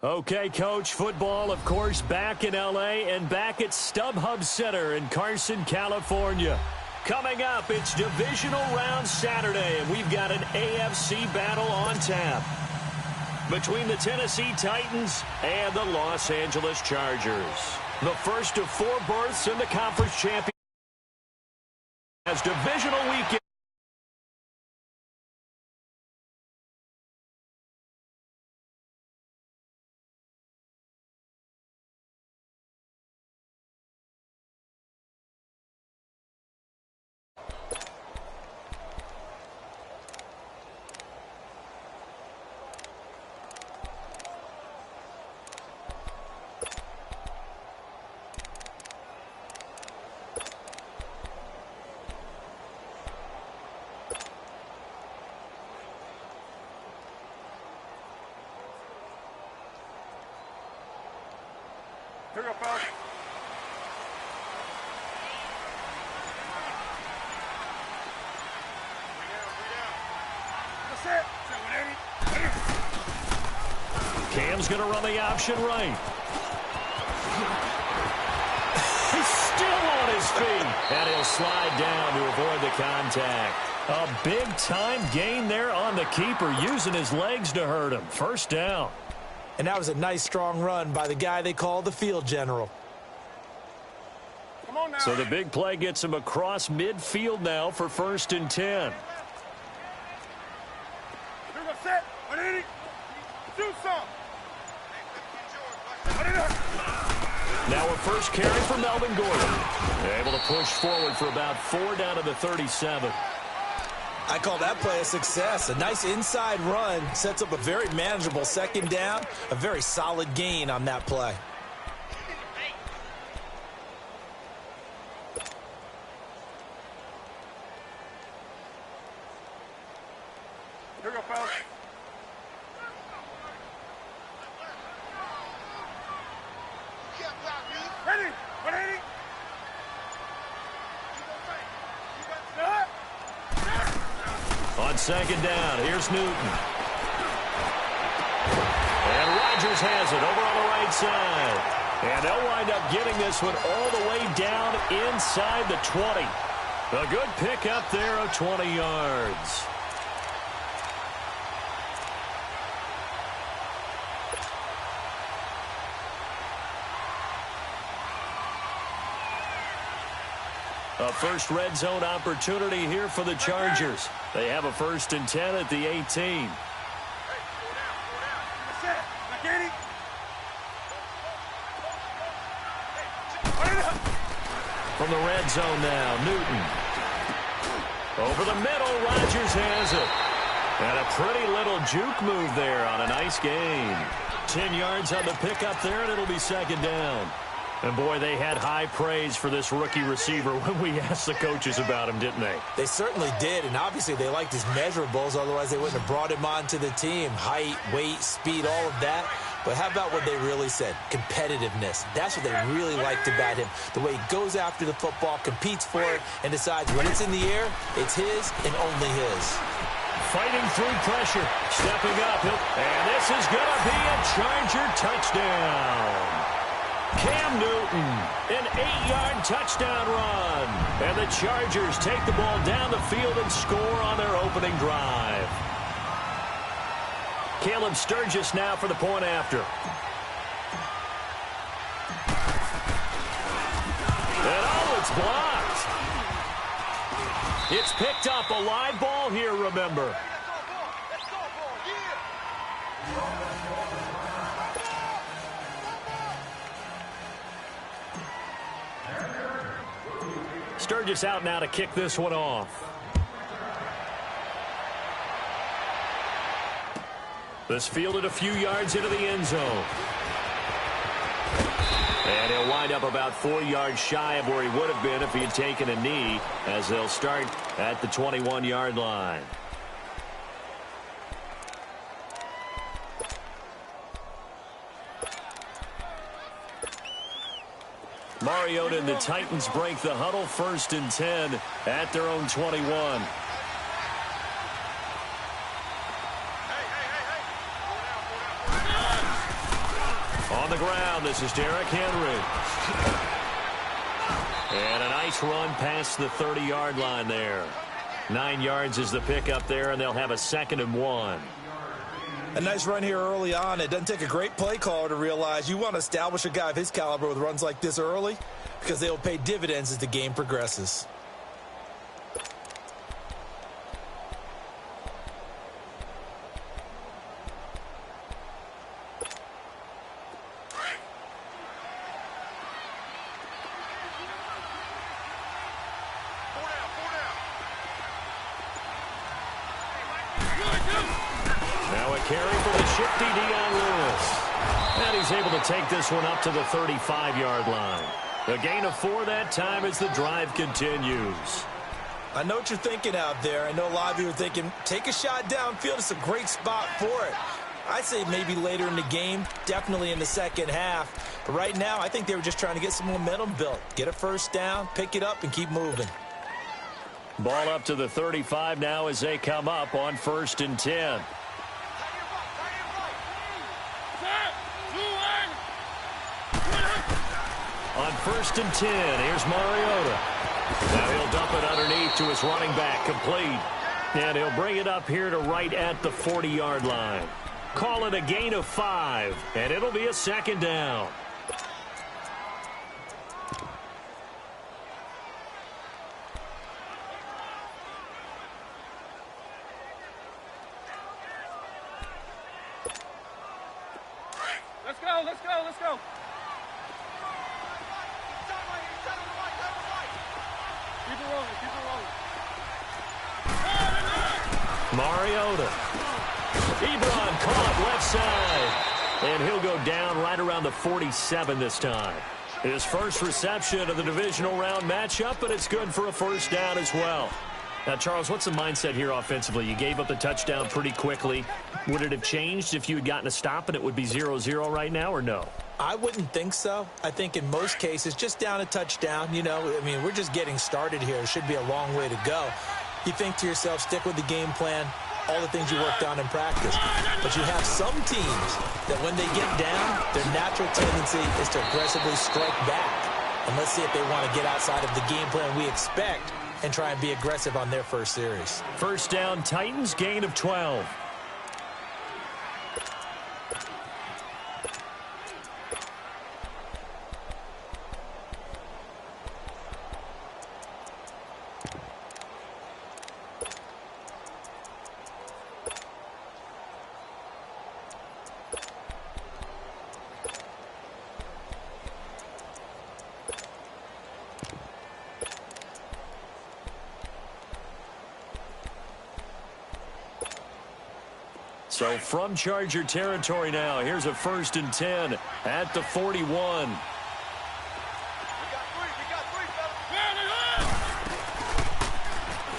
Okay, Coach, football, of course, back in L.A. and back at StubHub Center in Carson, California. Coming up, it's Divisional Round Saturday, and we've got an AFC battle on tap between the Tennessee Titans and the Los Angeles Chargers. The first of 4 berths in the conference championship as divisional weekend. Here we go, fellas. Cam's going to run the option right. He's still on his feet. And he'll slide down to avoid the contact. A big-time gain there on the keeper, using his legs to hurt him. First down. And that was a nice, strong run by the guy they call the field general. Come on now. So the big play gets him across midfield now for 1st and 10. Here we go, set. Do some. Now a first carry for Melvin Gordon. Able to push forward for about 4 down to the 37. I call that play a success. A nice inside run sets up a very manageable 2nd down. A very solid gain on that play. Here we go, fellas. Ready? 180. On second down, here's Newton. And Rodgers has it over on the right side. And they'll wind up getting this one all the way down inside the 20. A good pickup there of 20 yards. A first red zone opportunity here for the Chargers. They have a 1st and 10 at the 18. From the red zone now, Newton. Over the middle, Rodgers has it. And a pretty little juke move there on a nice gain. 10 yards on the pickup there, and it'll be second down. And, boy, they had high praise for this rookie receiver when we asked the coaches about him, didn't they? They certainly did, and obviously they liked his measurables. Otherwise, they wouldn't have brought him onto the team. Height, weight, speed, all of that. But how about what they really said? Competitiveness. That's what they really liked about him. The way he goes after the football, competes for it, and decides when it's in the air, it's his and only his. Fighting through pressure, stepping up. And this is going to be a Charger touchdown. Cam Newton, an 8-yard touchdown run. And the Chargers take the ball down the field and score on their opening drive. Caleb Sturgis now for the point after. And it's blocked. It's picked up, a live ball here, remember. Sturgis out now to kick this one off. This fielded a few yards into the end zone. And he'll wind up about 4 yards shy of where he would have been if he had taken a knee, as they'll start at the 21-yard line. Mariota and the Titans break the huddle, 1st and 10 at their own 21. On the ground, this is Derrick Henry. And a nice run past the 30-yard line there. 9 yards is the pickup there, and they'll have a 2nd and 1. A nice run here early on. It doesn't take a great play caller to realize you want to establish a guy of his caliber with runs like this early, because they will pay dividends as the game progresses. Now a carry for the shifty Dion Lewis. And he's able to take this one up to the 35-yard line. A gain of 4 that time as the drive continues. I know what you're thinking out there. I know a lot of you are thinking, take a shot downfield. It's a great spot for it. I'd say maybe later in the game, definitely in the second half. But right now, I think they were just trying to get some momentum built. Get a first down, pick it up, and keep moving. Ball up to the 35 now as they come up on 1st and 10. On 1st and 10, here's Mariota. Now he'll dump it underneath to his running back, complete. And he'll bring it up here to right at the 40-yard line. Call it a gain of 5, and it'll be a 2nd down. Let's go, let's go, let's go. Keep it rolling, keep it rolling. Mariota. Ebron caught left side. And he'll go down right around the 47 this time. His first reception of the divisional round matchup, but it's good for a first down as well. Now, Charles, what's the mindset here offensively? You gave up the touchdown pretty quickly. Would it have changed if you had gotten a stop and it would be 0-0 right now, or no? I wouldn't think so. I think in most cases, just down a touchdown, you know, I mean, we're just getting started here. It should be a long way to go. You think to yourself, stick with the game plan, all the things you worked on in practice. But you have some teams that when they get down, their natural tendency is to aggressively strike back. And let's see if they want to get outside of the game plan we expect and try and be aggressive on their first series. First down, Titans, gain of 12. So from Charger territory now, here's a 1st and 10 at the 41.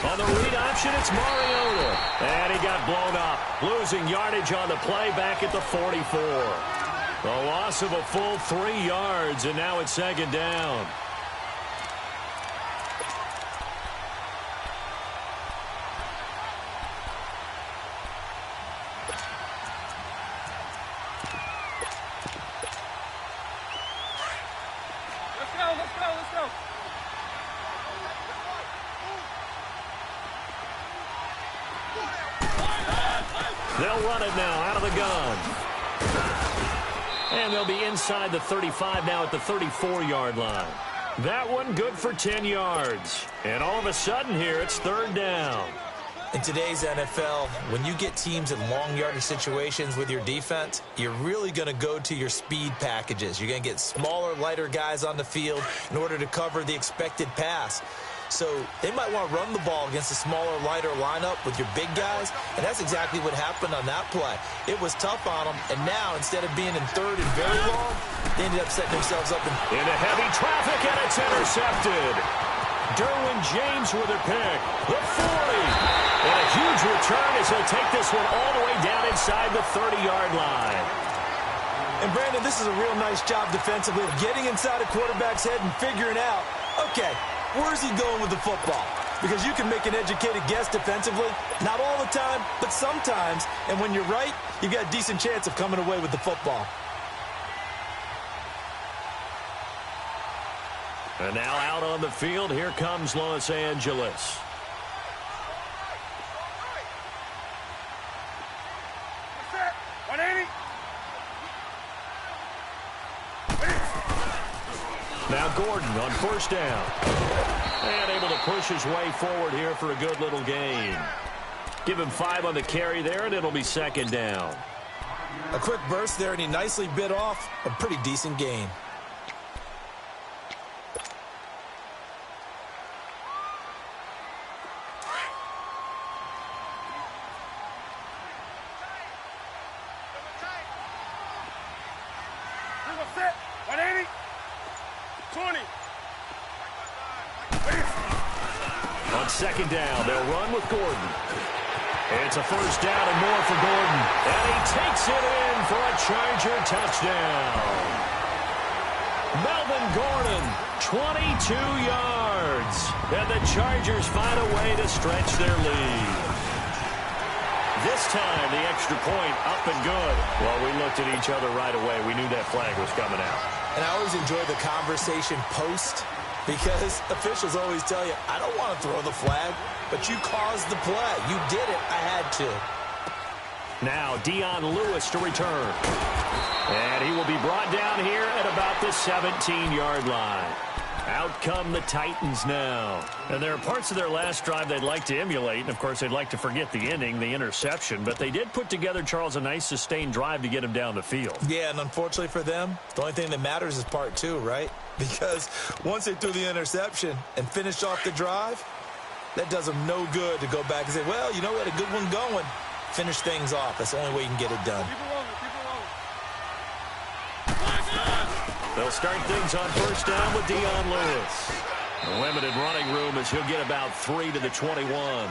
On the read option, it's Mariota. And he got blown up, losing yardage on the play back at the 44. A loss of a full 3 yards, and now it's 2nd down. They'll run it now out of the gun. And they'll be inside the 35 now at the 34-yard line. That one good for 10 yards. And all of a sudden here, it's 3rd down. In today's NFL, when you get teams in long yardage situations with your defense, you're really going to go to your speed packages. You're going to get smaller, lighter guys on the field in order to cover the expected pass. So they might want to run the ball against a smaller, lighter lineup with your big guys, and that's exactly what happened on that play. It was tough on them, and now instead of being in 3rd and very long, they ended up setting themselves up into heavy traffic, and it's intercepted. Derwin James with a pick. The 40. And a huge return as he'll take this one all the way down inside the 30-yard line. And, Brandon, this is a real nice job defensively of getting inside a quarterback's head and figuring out, okay, where's he going with the football? Because you can make an educated guess defensively. Not all the time, but sometimes. And when you're right, you've got a decent chance of coming away with the football. And now out on the field, here comes Los Angeles. Now Gordon on 1st down. And able to push his way forward here for a good little gain. Give him 5 on the carry there, and it'll be 2nd down. A quick burst there, and he nicely bit off a pretty decent gain. On 2nd down, they'll run with Gordon. It's a 1st down and more for Gordon. And he takes it in for a Charger touchdown. Melvin Gordon, 22 yards. And the Chargers find a way to stretch their lead. This time, the extra point up and good. Well, we looked at each other right away. We knew that flag was coming out. And I always enjoy the conversation post, because officials always tell you, I don't want to throw the flag, but you caused the play. You did it. I had to. Now Dion Lewis to return. And he will be brought down here at about the 17-yard line. Out come the Titans now. And there are parts of their last drive they'd like to emulate. And, of course, they'd like to forget the inning, the interception. But they did put together, Charles, a nice sustained drive to get him down the field. Yeah, and unfortunately for them, the only thing that matters is part 2, right? Because once they threw the interception and finished off the drive, that does them no good to go back and say, well, you know, we had a good one going. Finish things off. That's the only way you can get it done. They'll start things on 1st down with Dion Lewis. Limited running room as he'll get about 3 to the 21.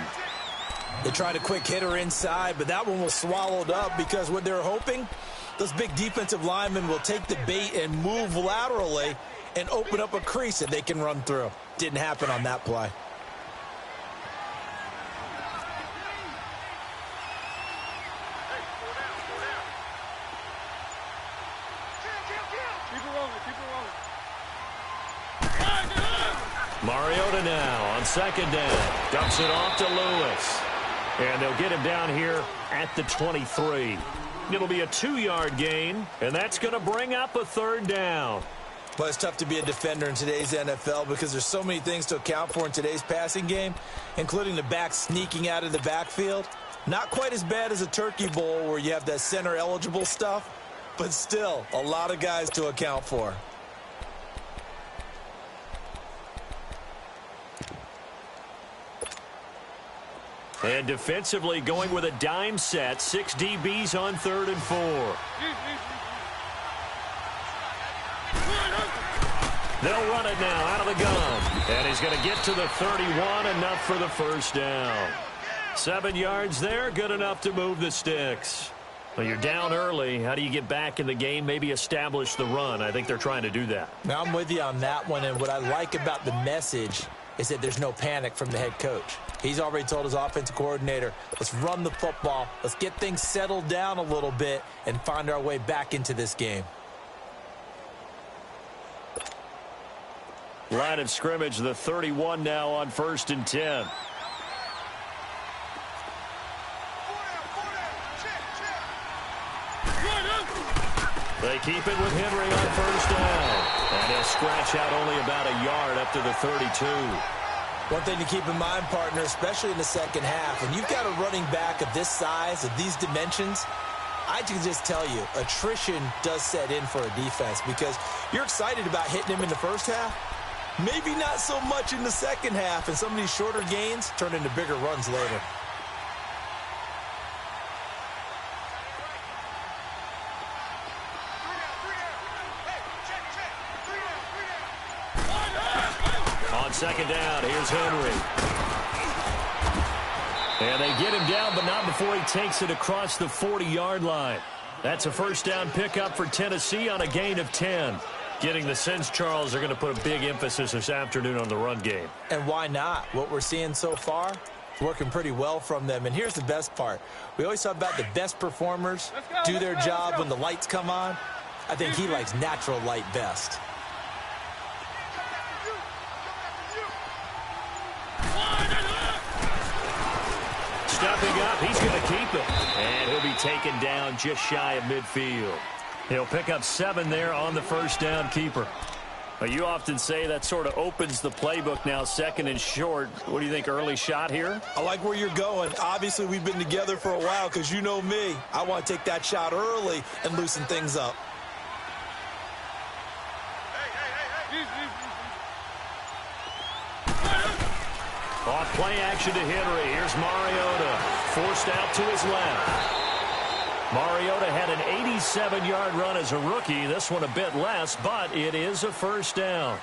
They tried a quick hitter inside, but that one was swallowed up because what they're hoping, those big defensive linemen will take the bait and move laterally and open up a crease that they can run through. Didn't happen on that play. Mariota now on second down. Dumps it off to Lewis. And they'll get him down here at the 23. It'll be a 2-yard gain, and that's going to bring up a third down. Well, it's tough to be a defender in today's NFL because there's so many things to account for in today's passing game, including the back sneaking out of the backfield. Not quite as bad as a turkey bowl where you have that center-eligible stuff, but still a lot of guys to account for. And defensively going with a dime set. 6 DBs on 3rd and 4. They'll run it now out of the gun. And he's going to get to the 31, enough for the first down. 7 yards there, good enough to move the sticks. Well, you're down early. How do you get back in the game, maybe establish the run? I think they're trying to do that. Now, I'm with you on that one, and what I like about the message is that there's no panic from the head coach. He's already told his offensive coordinator, let's run the football, let's get things settled down a little bit and find our way back into this game. Line of scrimmage, the 31 now on 1st and 10. They keep it with Henry on 1st down. And he'll scratch out only about a yard up to the 32. One thing to keep in mind, partner, especially in the second half, when you've got a running back of this size, of these dimensions, I can just tell you, attrition does set in for a defense because you're excited about hitting him in the first half. Maybe not so much in the second half, and some of these shorter gains turn into bigger runs later. On second down, here's Henry. And they get him down, but not before he takes it across the 40-yard line. That's a first down pickup for Tennessee on a gain of 10. Getting the sense, Charles, they're going to put a big emphasis this afternoon on the run game. And why not? What we're seeing so far, it's working pretty well from them. And here's the best part. We always talk about the best performers do their job when the lights come on. I think he likes natural light best. Stepping up, he's going to keep it. And he'll be taken down just shy of midfield. He'll pick up 7 there on the first down keeper. Well, you often say that sort of opens the playbook now, 2nd and short. What do you think, early shot here? I like where you're going. Obviously, we've been together for a while because you know me. I want to take that shot early and loosen things up. Off play action to Henry. Here's Mariota. Forced out to his left. Mariota had an 87-yard run as a rookie. This one a bit less, but it is a first down.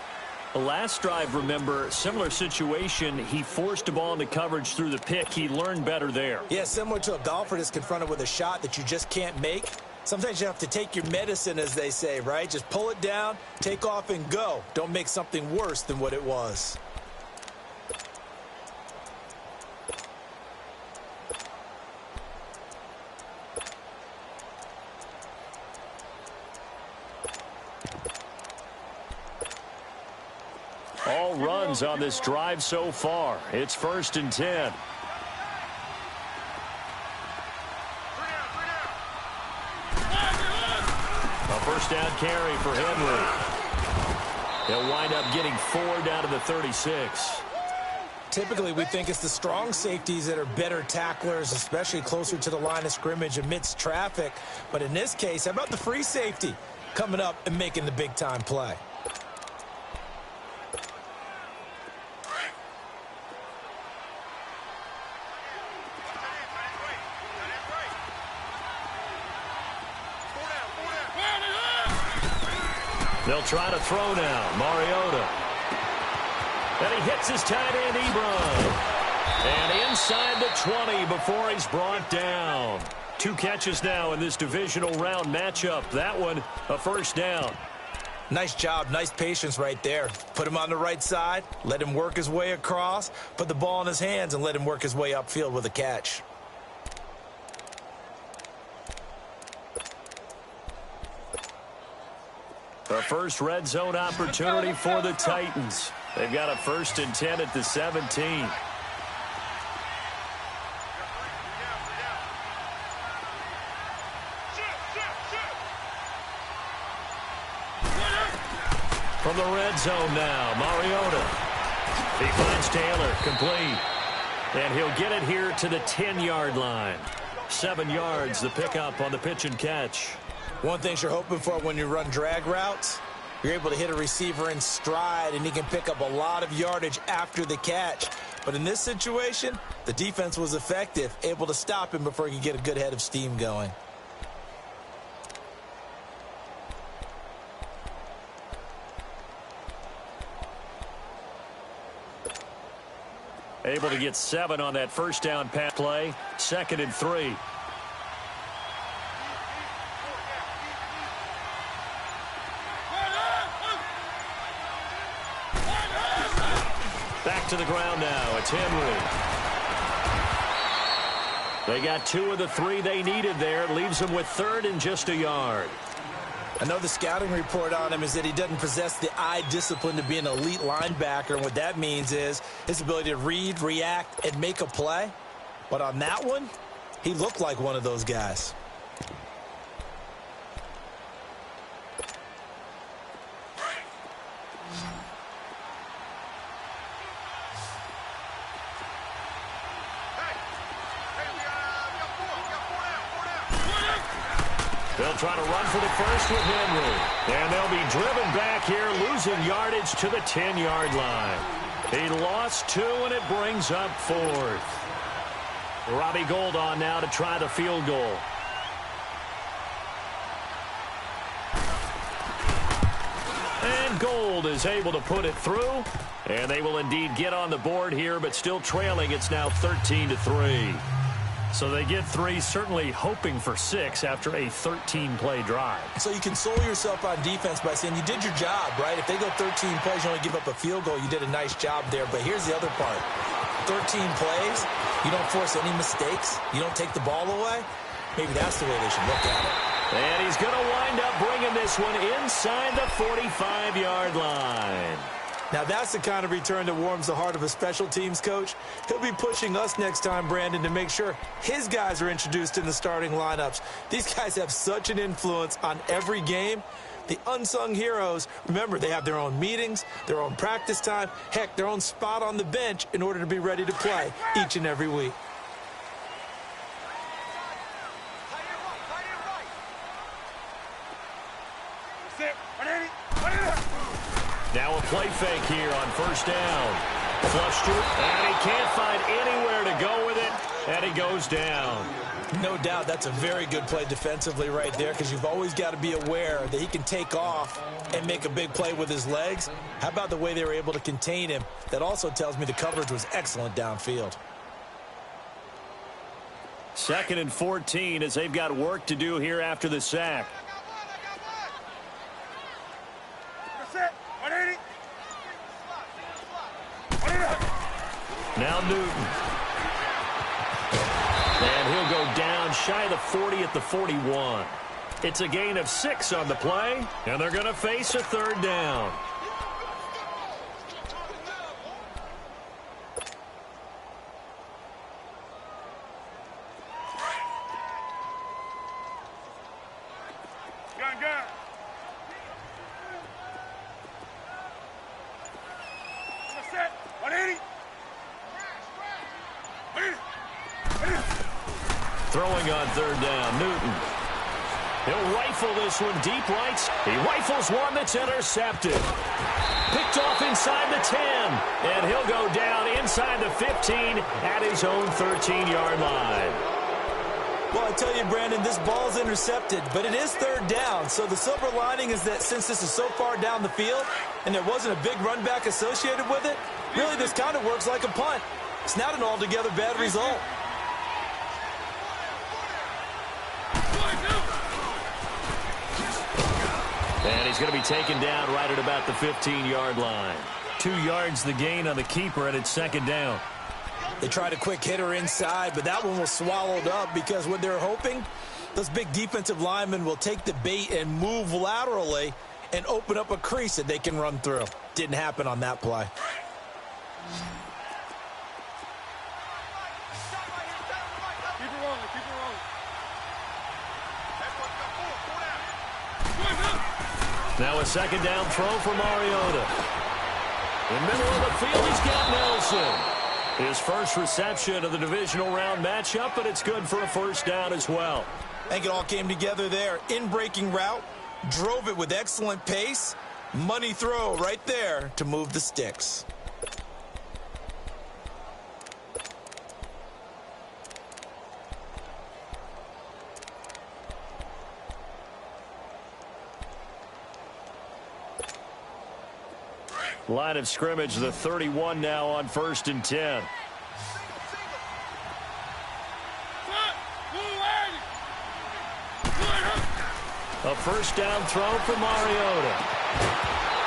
The last drive, remember, similar situation. He forced a ball into coverage through the pick. He learned better there. Yeah, similar to a golfer that's confronted with a shot that you just can't make. Sometimes you have to take your medicine, as they say, right? Just pull it down, take off, and go. Don't make something worse than what it was. All runs on this drive so far. It's 1st and 10. A first down carry for Henry. They'll wind up getting 4 down to the 36. Typically, we think it's the strong safeties that are better tacklers, especially closer to the line of scrimmage amidst traffic. But in this case, how about the free safety coming up and making the big-time play? They'll try to throw now. Mariota. And he hits his tight end, Ebron. And inside the 20 before he's brought down. 2 catches now in this divisional round matchup. That one, a first down. Nice job, nice patience right there. Put him on the right side, let him work his way across, put the ball in his hands, and let him work his way upfield with a catch. The first red zone opportunity for the Titans. They've got a 1st and 10 at the 17. From the red zone now, Mariota. He finds Taylor, complete. And he'll get it here to the 10-yard line. 7 yards, the pickup on the pitch and catch. One thing you're hoping for when you run drag routes, you're able to hit a receiver in stride, and he can pick up a lot of yardage after the catch. But in this situation, the defense was effective, able to stop him before he could get a good head of steam going. Able to get 7 on that first down pass play. 2nd and 3. Back to the ground now. It's Henry. They got 2 of the 3 they needed there. Leaves them with 3rd and just a yard. I know the scouting report on him is that he doesn't possess the eye discipline to be an elite linebacker. And what that means is his ability to read, react, and make a play. But on that one, he looked like one of those guys. They'll try to run for the first with Henry. And they'll be driven back here, losing yardage to the 10-yard line. He lost 2, and it brings up 4th. Robbie Gould on now to try the field goal. And Gould is able to put it through. And they will indeed get on the board here, but still trailing. It's now 13-3. So they get 3, certainly hoping for 6 after a 13-play drive. So you console yourself on defense by saying you did your job, right? If they go 13 plays, you only give up a field goal, you did a nice job there. But here's the other part. 13 plays, you don't force any mistakes, you don't take the ball away. Maybe that's the way they should look at it. And he's going to wind up bringing this one inside the 45-yard line. Now, that's the kind of return that warms the heart of a special teams coach. He'll be pushing us next time, Brandon, to make sure his guys are introduced in the starting lineups. These guys have such an influence on every game. The unsung heroes, remember, they have their own meetings, their own practice time, heck, their own spot on the bench in order to be ready to play each and every week. Now a play fake here on first down. Flushed to it, and he can't find anywhere to go with it, and he goes down. No doubt that's a very good play defensively right there, because you've always got to be aware that he can take off and make a big play with his legs. How about the way they were able to contain him? That also tells me the coverage was excellent downfield. 2nd and 14 as they've got work to do here after the sack. Now Newton. And he'll go down shy of the 40 at the 41. It's a gain of 6 on the play, and they're going to face a 3rd down. Throwing on 3rd down, Newton. He'll rifle this one deep right. He rifles one that's intercepted. Picked off inside the 10. And he'll go down inside the 15 at his own 13-yard line. Well, I tell you, Brandon, this ball's intercepted, but it is 3rd down. So the silver lining is that since this is so far down the field and there wasn't a big run back associated with it, really this kind of works like a punt. It's not an altogether bad result. And he's going to be taken down right at about the 15-yard line. 2 yards the gain on the keeper, and it's 2nd down. They tried a quick hitter inside, but that one was swallowed up because what they're hoping, those big defensive linemen will take the bait and move laterally and open up a crease that they can run through. Didn't happen on that play. Keep it rolling, keep it rolling. Now a second down throw for Mariota. In the middle of the field, he's got Nelson. His first reception of the divisional round matchup, but it's good for a first down as well. I think it all came together there. In-breaking route, drove it with excellent pace. Money throw right there to move the sticks. Line of scrimmage, the 31 now on 1st and 10. A first down throw for Mariota.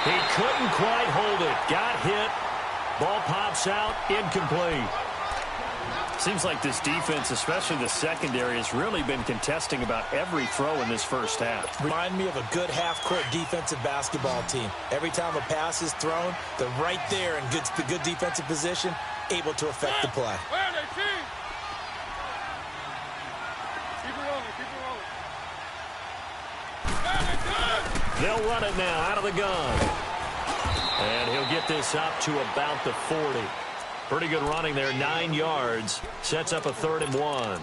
He couldn't quite hold it. Got hit. Ball pops out. Incomplete. Seems like this defense, especially the secondary, has really been contesting about every throw in this first half. Remind me of a good half-court defensive basketball team. Every time a pass is thrown, they're right there in good defensive position, able to affect the play. Where are they, team? Keep it rolling, keep it rolling. Where are they, team? They'll run it now out of the gun. And he'll get this up to about the 40. Pretty good running there, 9 yards. Sets up a 3rd and 1.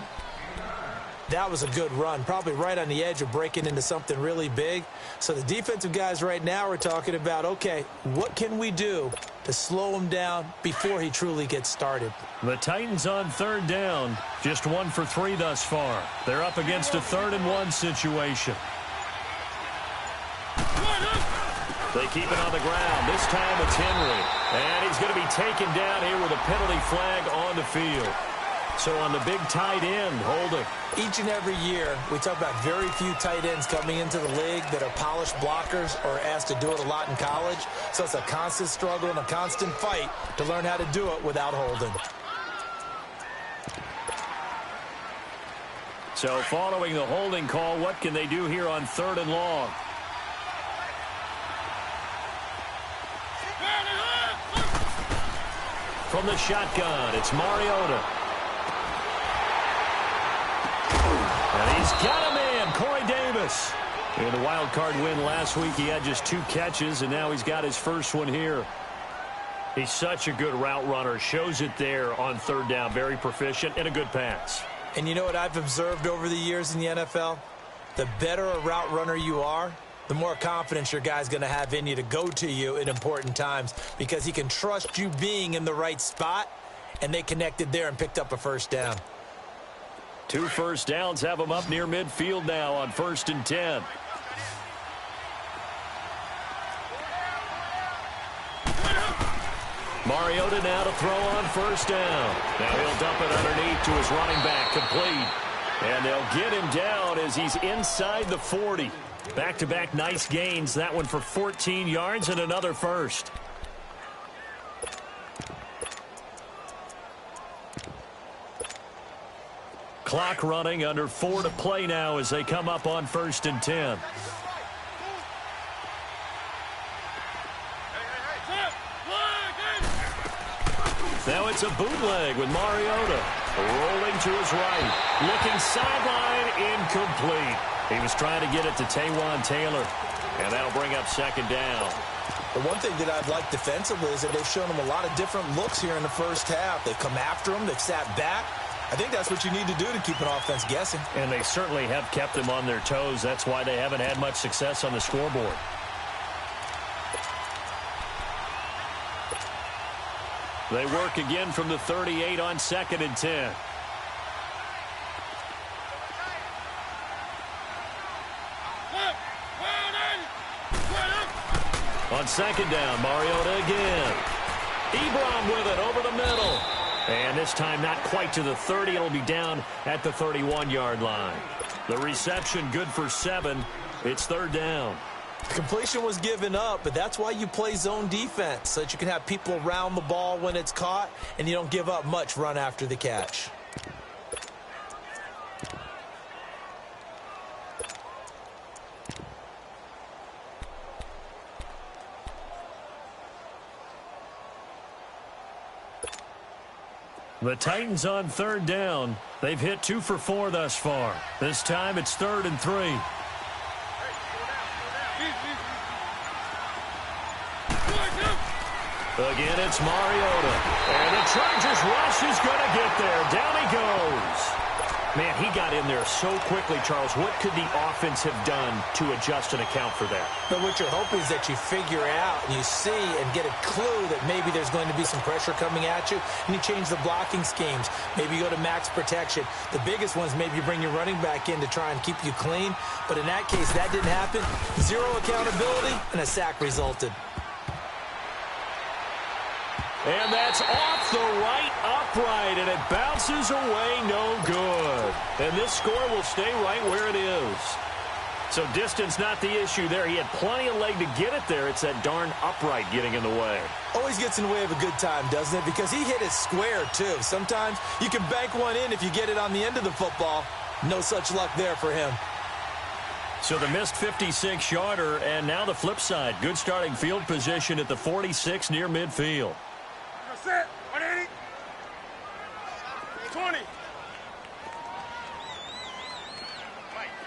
That was a good run, probably right on the edge of breaking into something really big. So the defensive guys right now are talking about, okay, what can we do to slow him down before he truly gets started? The Titans on 3rd down, just 1 for 3 thus far. They're up against a 3rd and 1 situation. They keep it on the ground. This time it's Henry. And he's going to be taken down here with a penalty flag on the field. So on the big tight end, holding. Each and every year, we talk about very few tight ends coming into the league that are polished blockers or asked to do it a lot in college. So it's a constant struggle and a constant fight to learn how to do it without holding. So following the holding call, what can they do here on 3rd and long? From the shotgun, it's Mariota. And he's got a man, Corey Davis. In the wild card win last week, he had just 2 catches, and now he's got his first one here. He's such a good route runner. Shows it there on 3rd down. Very proficient and a good pass. And you know what I've observed over the years in the NFL? The better a route runner you are, the more confidence your guy's going to have in you to go to you at important times because he can trust you being in the right spot, and they connected there and picked up a first down. 2 first downs have him up near midfield now on 1st and 10. Mariota now to throw on 1st down. Now he'll dump it underneath to his running back, complete. And they'll get him down as he's inside the 40. Back-to-back nice gains. That one for 14 yards and another first. Clock running, under 4 to play now as they come up on 1st and 10. Now it's a bootleg with Mariota. Rolling to his right. Looking sideline, incomplete. He was trying to get it to Taywan Taylor. And that'll bring up 2nd down. The one thing that I've liked defensively is that they've shown him a lot of different looks here in the first half. They've come after him. They've sat back. I think that's what you need to do to keep an offense guessing. And they certainly have kept them on their toes. That's why they haven't had much success on the scoreboard. They work again from the 38 on 2nd and 10. On 2nd down, Mariota again. Ebron with it over the middle. And this time not quite to the 30. It'll be down at the 31-yard line. The reception good for 7. It's 3rd down. Completion was given up, but that's why you play zone defense, so that you can have people around the ball when it's caught, and you don't give up much run after the catch. The Titans on third down. They've hit 2 for 4 thus far. This time it's 3rd and 3. Again, it's Mariota. And the Chargers rush is going to get there. Down he goes. Man, he got in there so quickly, Charles. What could the offense have done to adjust and account for that? But what you're hoping is that you figure out and you see and get a clue that maybe there's going to be some pressure coming at you, and you change the blocking schemes. Maybe you go to max protection. The biggest ones, maybe you bring your running back in to try and keep you clean. But in that case, that didn't happen. 0 accountability, and a sack resulted. And that's off the right upright, and it bounces away no good. And this score will stay right where it is. So distance not the issue there. He had plenty of leg to get it there. It's that darn upright getting in the way. Always gets in the way of a good time, doesn't it? Because he hit it square, too. Sometimes you can bank one in if you get it on the end of the football. No such luck there for him. So the missed 56-yarder, and now the flip side. Good starting field position at the 46 near midfield. Set. 180. 20.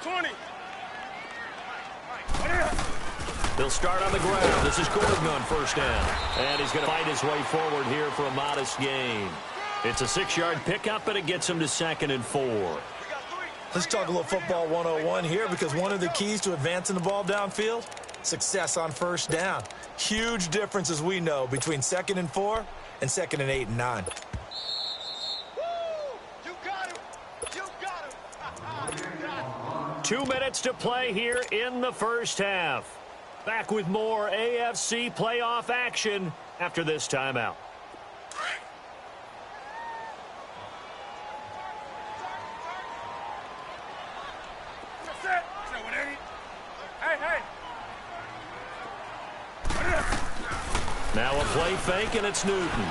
20. They'll start on the ground. This is Gordon on first down. And he's going to fight his way forward here for a modest gain. It's a 6-yard pickup, and it gets him to 2nd and 4. Let's talk a little football 101 here, because one of the keys to advancing the ball downfield, success on first down. Huge difference, as we know, between 2nd and 4 and 2nd and 8 and 9. You got him. You got him. 2 minutes to play here in the first half. Back with more AFC playoff action after this timeout. Set. 180. Hey. Now a play fake, and it's Newton.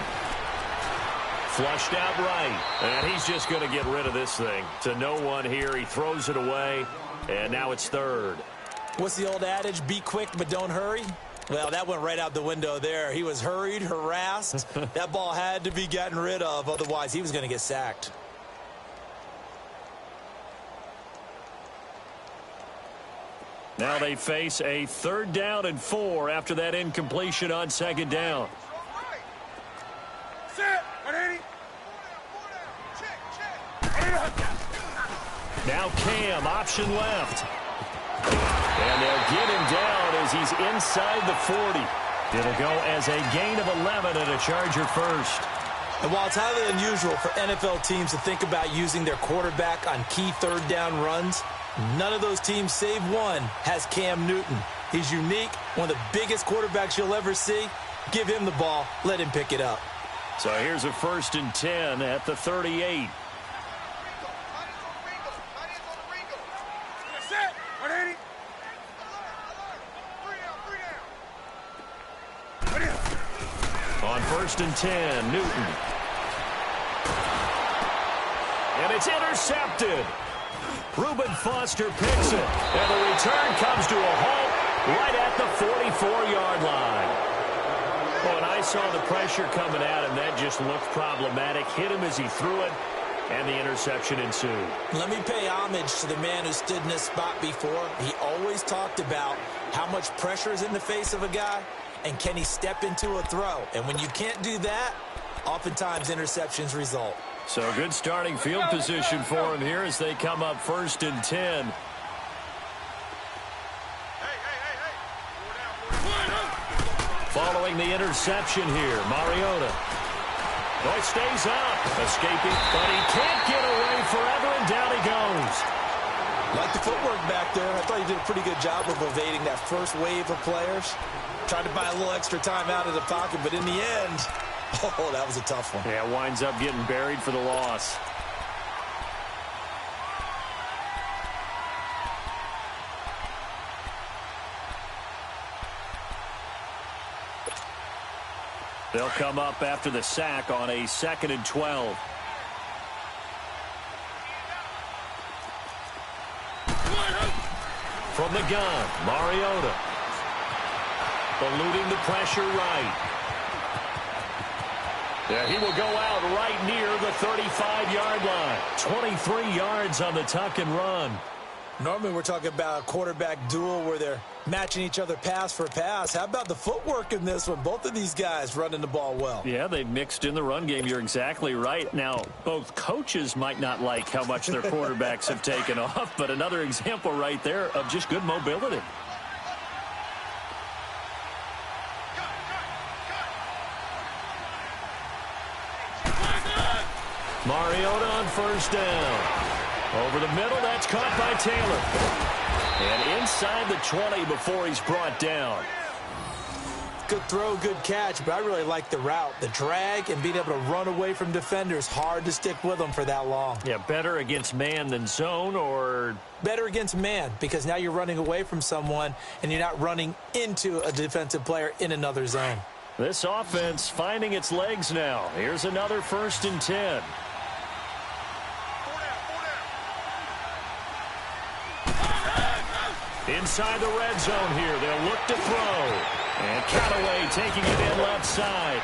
Flushed out right. And he's just going to get rid of this thing. To no one here. He throws it away. And now it's 3rd. What's the old adage? Be quick, but don't hurry? Well, that went right out the window there. He was hurried, harassed. That ball had to be gotten rid of. Otherwise, he was going to get sacked. Now they face a 3rd down and 4 after that incompletion on 2nd down. Set. 180. Now Cam, option left. And they'll get him down as he's inside the 40. It'll go as a gain of 11 and a Charger first. And while it's highly unusual for NFL teams to think about using their quarterback on key 3rd down runs, none of those teams, save one, has Cam Newton. He's unique, one of the biggest quarterbacks you'll ever see. Give him the ball. Let him pick it up. So here's a 1st and 10 at the 38. Set. 180. On 1st and 10, Newton. And it's intercepted. Reuben Foster picks it. And the return comes to a halt right at the 44-yard line. Oh, and I saw the pressure coming at him. That just looked problematic. Hit him as he threw it, and the interception ensued. Let me pay homage to the man who stood in this spot before. He always talked about how much pressure is in the face of a guy, and can he step into a throw. And when you can't do that, oftentimes interceptions result. So good starting field position for him here as they come up 1st and 10. Following the interception here, Mariota. Oh, it stays up, escaping, but he can't get away forever, and down he goes. Like the footwork back there, I thought he did a pretty good job of evading that first wave of players. Tried to buy a little extra time out of the pocket, but in the end, oh, that was a tough one. Yeah, winds up getting buried for the loss. They'll come up after the sack on a 2nd and 12. From the gun, Mariota. Eluding the pressure right. Yeah, he will go out right near the the 35-yard line. 23 yards on the tuck and run. Normally we're talking about a quarterback duel where they're matching each other pass for pass. How about the footwork in this one? Both of these guys running the ball well. Yeah, they've mixed in the run game. You're exactly right. Now, both coaches might not like how much their quarterbacks have taken off, but another example right there of just good mobility. Mariota on first down. Over the middle, that's caught by Taylor. And inside the 20 before he's brought down. Good throw, good catch, but I really like the route. The drag and being able to run away from defenders, hard to stick with them for that long. Yeah, better against man than zone, or? Better against man, because now you're running away from someone and you're not running into a defensive player in another zone. This offense finding its legs now. Here's another 1st and 10. Inside the red zone here, they'll look to throw. And Callaway taking it in left side.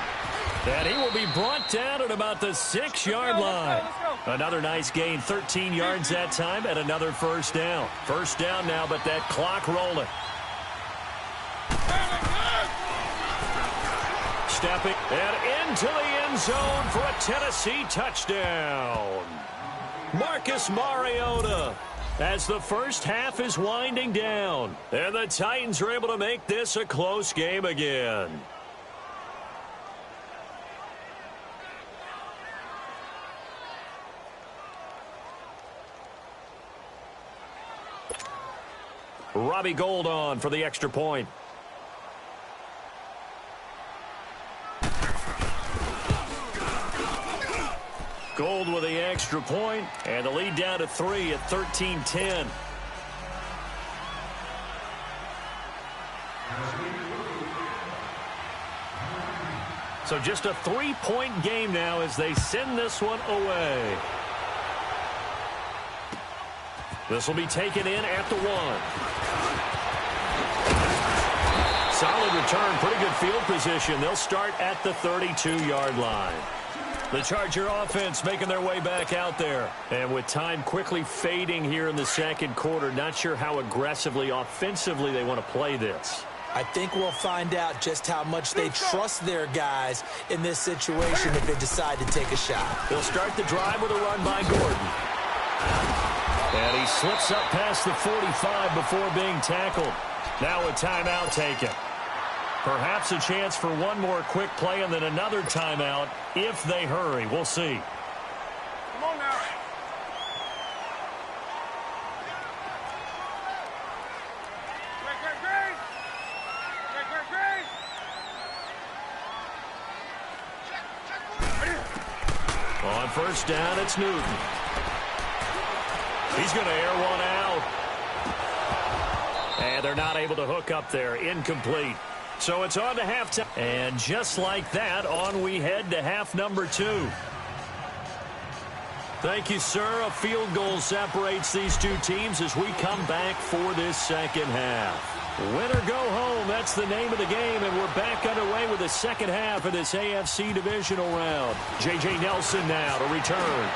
And he will be brought down at about the 6-yard line. Another nice gain, 13 yards that time, and another 1st down. 1st down now, but that clock rolling. Stepping and into the end zone for a Tennessee touchdown. Marcus Mariota. As the first half is winding down. And the Titans are able to make this a close game again. Robbie Gould on for the extra point. Gould with the extra point, and the lead down to 3 at 13-10. So just a 3-point game now as they send this one away. This will be taken in at the 1. Solid return, pretty good field position. They'll start at the 32-yard line. The Charger offense making their way back out there. And with time quickly fading here in the second quarter, not sure how aggressively, offensively they want to play this. I think we'll find out just how much they trust their guys in this situation if they decide to take a shot. They'll start the drive with a run by Gordon. And he slips up past the 45 before being tackled. Now a timeout taken. Perhaps a chance for one more quick play and then another timeout if they hurry. We'll see. Come on now. On first down, it's Newton. He's going to air one out. And they're not able to hook up there. Incomplete. So it's on to halftime. And just like that, on we head to half number 2. Thank you, sir. A field goal separates these two teams as we come back for this second half. Win or go home, that's the name of the game, and we're back underway with the second half of this AFC divisional round. J.J. Nelson now to return.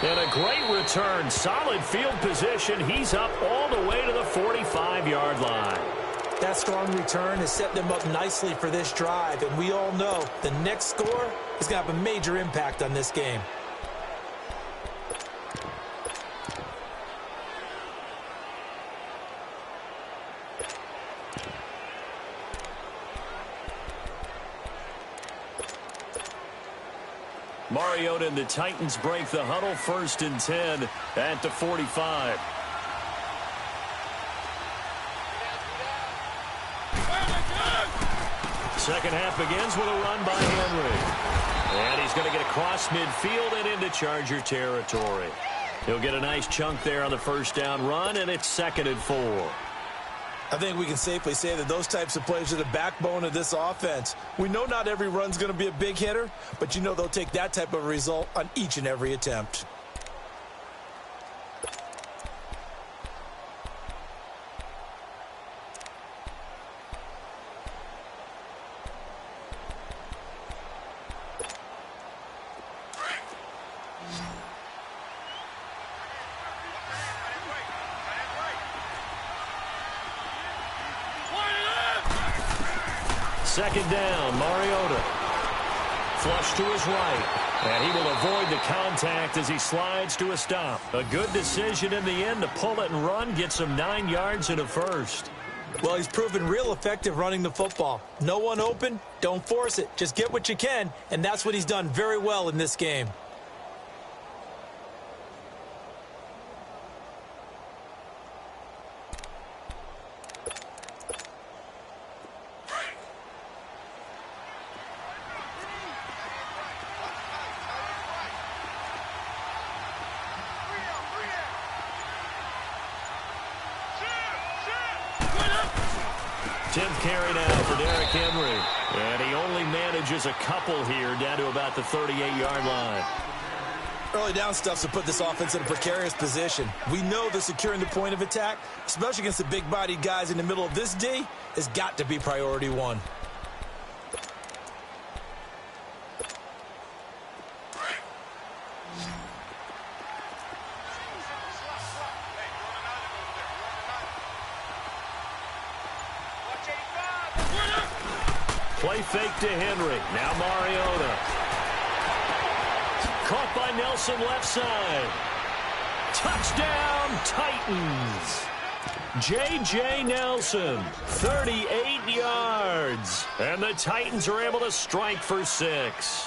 And a great return. Solid field position. He's up all the way to the 45-yard line. That strong return has set them up nicely for this drive, and we all know the next score is going to have a major impact on this game. Mariota and the Titans break the huddle, 1st and 10 at the 45. Second half begins with a run by Henry. And he's going to get across midfield and into Charger territory. He'll get a nice chunk there on the first down run, and it's 2nd and 4. I think we can safely say that those types of plays are the backbone of this offense. We know not every run's going to be a big hitter, but you know they'll take that type of result on each and every attempt. second down, Mariota. Flush to his right. And he will avoid the contact as he slides to a stop. A good decision in the end to pull it and run, gets him 9 yards and a first. Well, he's proven real effective running the football. No one open, don't force it. Just get what you can, and that's what he's done very well in this game. Tenth carry now for Derrick Henry. And he only manages a couple here down to about the 38-yard line. Early down stuff to put this offense in a precarious position. We know that securing the point of attack, especially against the big-bodied guys in the middle of this D, has got to be priority one. Play fake to Henry. Now Mariota. Caught by Nelson left side. Touchdown, Titans. J.J. Nelson, 38 yards. And the Titans are able to strike for 6.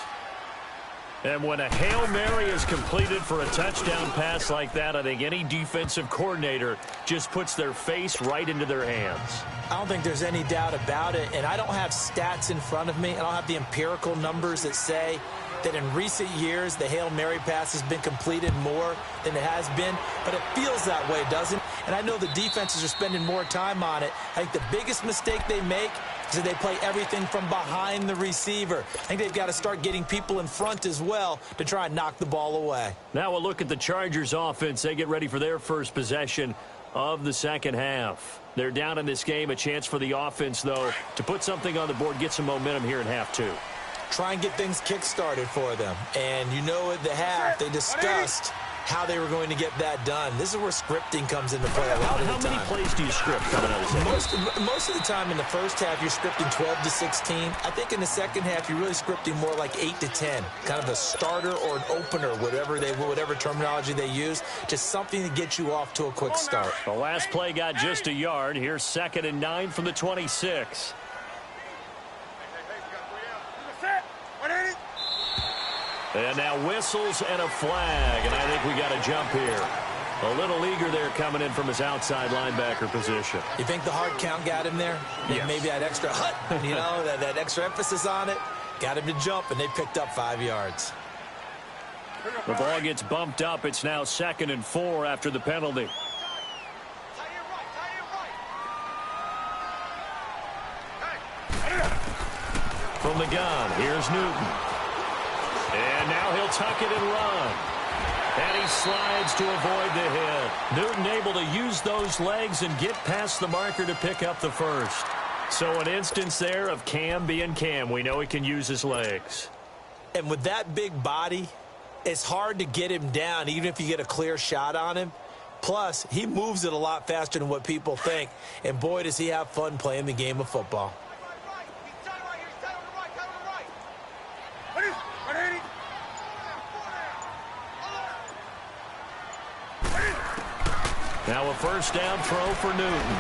And when a Hail Mary is completed for a touchdown pass like that, I think any defensive coordinator just puts their face right into their hands. I don't think there's any doubt about it, and I don't have stats in front of me. I don't have the empirical numbers that say that in recent years the Hail Mary pass has been completed more than it has been, but it feels that way, doesn't it? And I know the defenses are spending more time on it. I think the biggest mistake they make is that they play everything from behind the receiver. I think they've got to start getting people in front as well to try and knock the ball away. Now we'll look at the Chargers offense. They get ready for their first possession of the second half. They're down in this game. A chance for the offense, though, to put something on the board, get some momentum here in half two. Try and get things kick-started for them. And you know at the half, they discussed how they were going to get that done. This is where scripting comes into play a lot of the time. How many plays do you script coming out of this? Most of the time in the first half, you're scripting 12 to 16. I think in the second half, you're really scripting more like 8 to 10. Kind of a starter or an opener, whatever terminology they use. Just something to get you off to a quick start. The last play got just a yard. Here's 2nd and 9 from the 26. And now whistles and a flag, and I think we got a jump here. A little eager there coming in from his outside linebacker position. You think the hard count got him there? Yes. Maybe that extra that extra emphasis on it got him to jump, and they picked up 5 yards. The ball gets bumped up. It's now 2nd and 4 after the penalty. From the gun, here's Newton. And now he'll tuck it and run. And he slides to avoid the hit. Newton able to use those legs and get past the marker to pick up the first. So an instance there of Cam being Cam. We know he can use his legs. And with that big body, it's hard to get him down, even if you get a clear shot on him. Plus, he moves it a lot faster than what people think. And boy, does he have fun playing the game of football. Now a first down throw for Newton.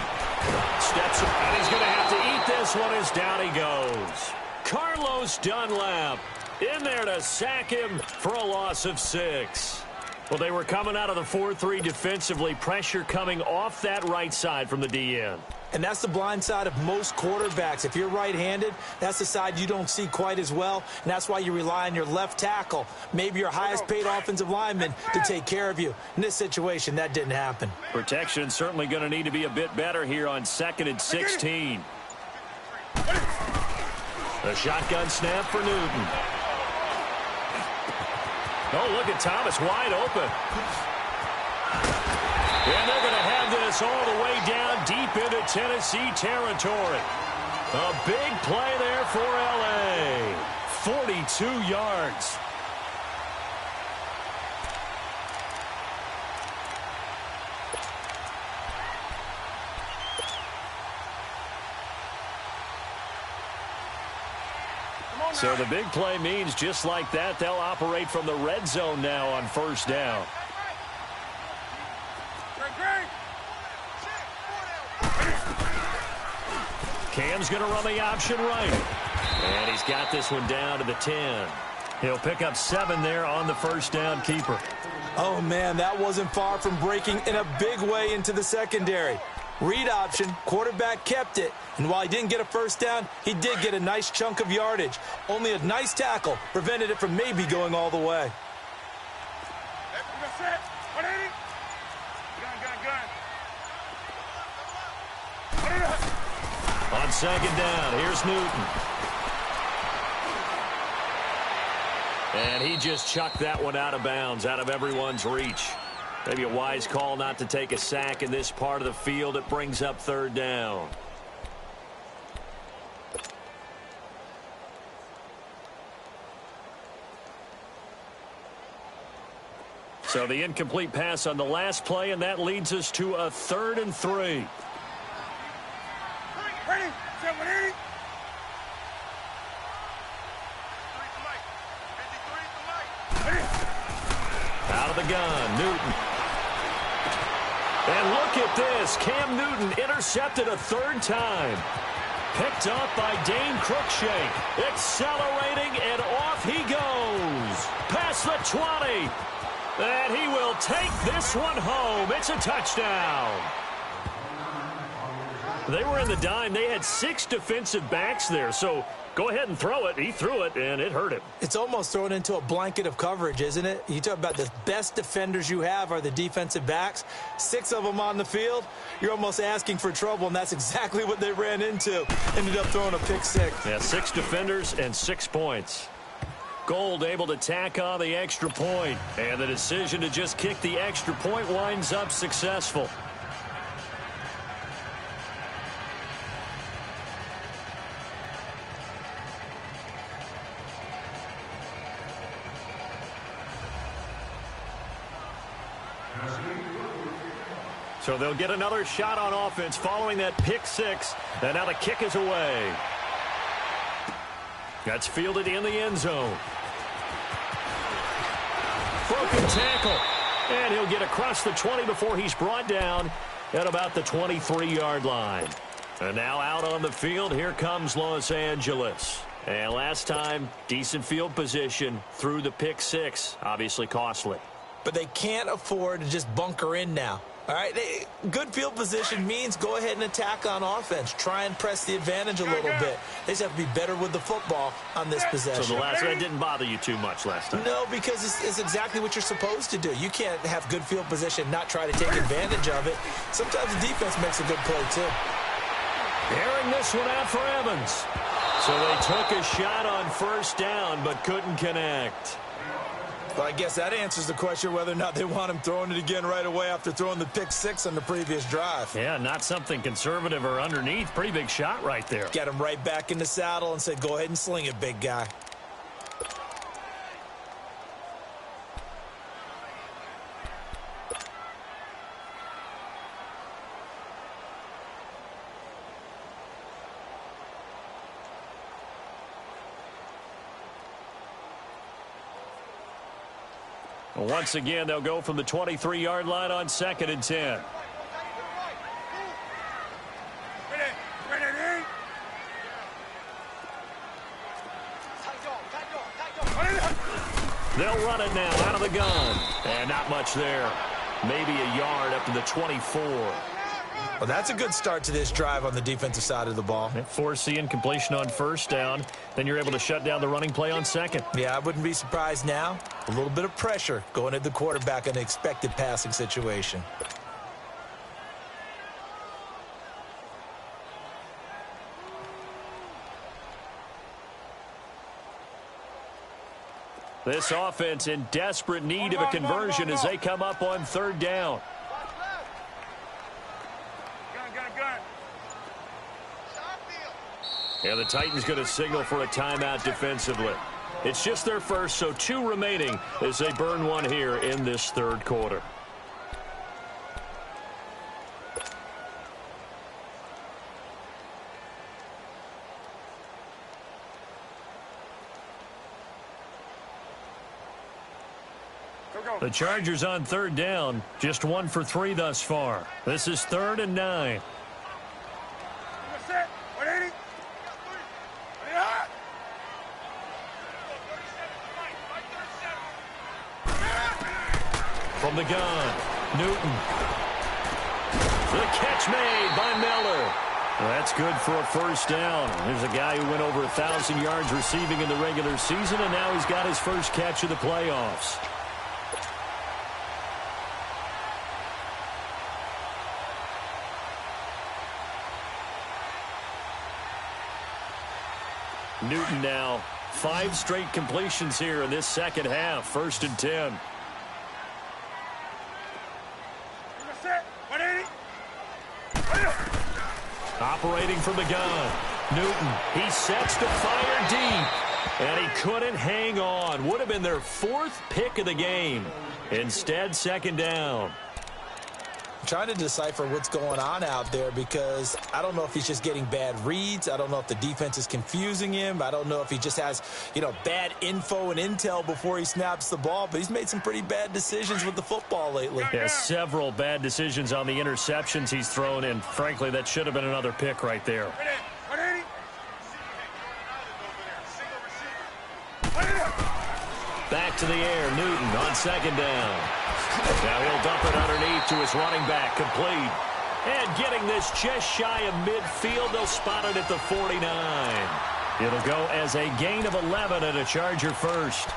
Steps up, and he's going to have to eat this one as down he goes. Carlos Dunlap in there to sack him for a loss of 6. Well, they were coming out of the 4-3 defensively. Pressure coming off that right side from the DN. And that's the blind side of most quarterbacks. If you're right-handed, that's the side you don't see quite as well, and that's why you rely on your left tackle, maybe your highest-paid offensive lineman, to take care of you. In this situation, that didn't happen. Protection certainly going to need to be a bit better here on 2nd and 16. A shotgun snap for Newton. Oh, look at Thomas wide open. And they're going to have this all the way down deep into Tennessee territory. A big play there for L.A. 42 yards. So the big play means just like that, they'll operate from the red zone now on first down. Cam's going to run the option right. And he's got this one down to the 10. He'll pick up 7 there on the first down keeper. Oh, man, that wasn't far from breaking in a big way into the secondary. Read option, quarterback kept it, and while he didn't get a first down, he did get a nice chunk of yardage. Only a nice tackle prevented it from maybe going all the way. On second down, here's Newton. And he just chucked that one out of bounds, out of everyone's reach. Maybe a wise call not to take a sack in this part of the field. It brings up third down. So the incomplete pass on the last play, and that leads us to a 3rd and 3. Ready? 780. Out of the gun, Newton. And look at this. Cam Newton intercepted a 3rd time. Picked up by Dane Cruikshank. Accelerating, and off he goes. Past the 20. And he will take this one home. It's a touchdown. They were in the dime. They had 6 defensive backs there, so go ahead and throw it. He threw it, and it hurt him. It's almost thrown into a blanket of coverage, isn't it? You talk about the best defenders you have are the defensive backs. 6 of them on the field. You're almost asking for trouble, and that's exactly what they ran into. Ended up throwing a pick 6. Yeah, 6 defenders and 6 points. Gold able to tack on the extra point, and the decision to just kick the extra point winds up successful. So they'll get another shot on offense following that pick 6. And now the kick is away. That's fielded in the end zone. Broken tackle. And he'll get across the 20 before he's brought down at about the 23-yard line. And now out on the field, here comes Los Angeles. And last time, decent field position through the pick 6. Obviously costly. But they can't afford to just bunker in now. All right, good field position means go ahead and attack on offense. Try and press the advantage a little bit. They just have to be better with the football on this possession. So the last one didn't bother you too much last time? No, because it's exactly what you're supposed to do. You can't have good field position, not try to take advantage of it. Sometimes the defense makes a good play, too. Airing this one out for Evans. So they took a shot on first down, but couldn't connect. Well, I guess that answers the question whether or not they want him throwing it again right away after throwing the pick 6 on the previous drive. Yeah, not something conservative or underneath. Pretty big shot right there. Get him right back in the saddle and said, go ahead and sling it, big guy. Once again, they'll go from the 23-yard line on 2nd and 10. They'll run it now out of the gun. And not much there. Maybe a yard up to the 24. Well, that's a good start to this drive on the defensive side of the ball. Force the incompletion on first down. Then you're able to shut down the running play on 2nd. Yeah, I wouldn't be surprised now. A little bit of pressure going at the quarterback in an expected passing situation. This offense in desperate need of a conversion as they come up on 3rd down. And the Titans going to signal for a timeout defensively. It's just their first, so 2 remaining as they burn one here in this 3rd quarter. The Chargers on third down, just 1 for 3 thus far. This is 3rd and 9. From the gun, Newton. The catch made by Miller. That's good for a first down. There's a guy who went over 1,000 yards receiving in the regular season, and now he's got his first catch of the playoffs. Newton now, 5 straight completions here in this second half. 1st and 10. Operating from the gun, Newton. He sets to fire deep, and he couldn't hang on. Would have been their 4th pick of the game. Instead, 2nd down. I'm trying to decipher what's going on out there because I don't know if he's just getting bad reads. I don't know if the defense is confusing him. I don't know if he just has, bad info and intel before he snaps the ball. But he's made some pretty bad decisions with the football lately. Yeah, several bad decisions on the interceptions he's thrown, and frankly, that should have been another pick right there. Back to the air, Newton on 2nd down. Now he'll dump it underneath to his running back, complete. And getting this just shy of midfield, they'll spot it at the 49. It'll go as a gain of 11 and a Charger first.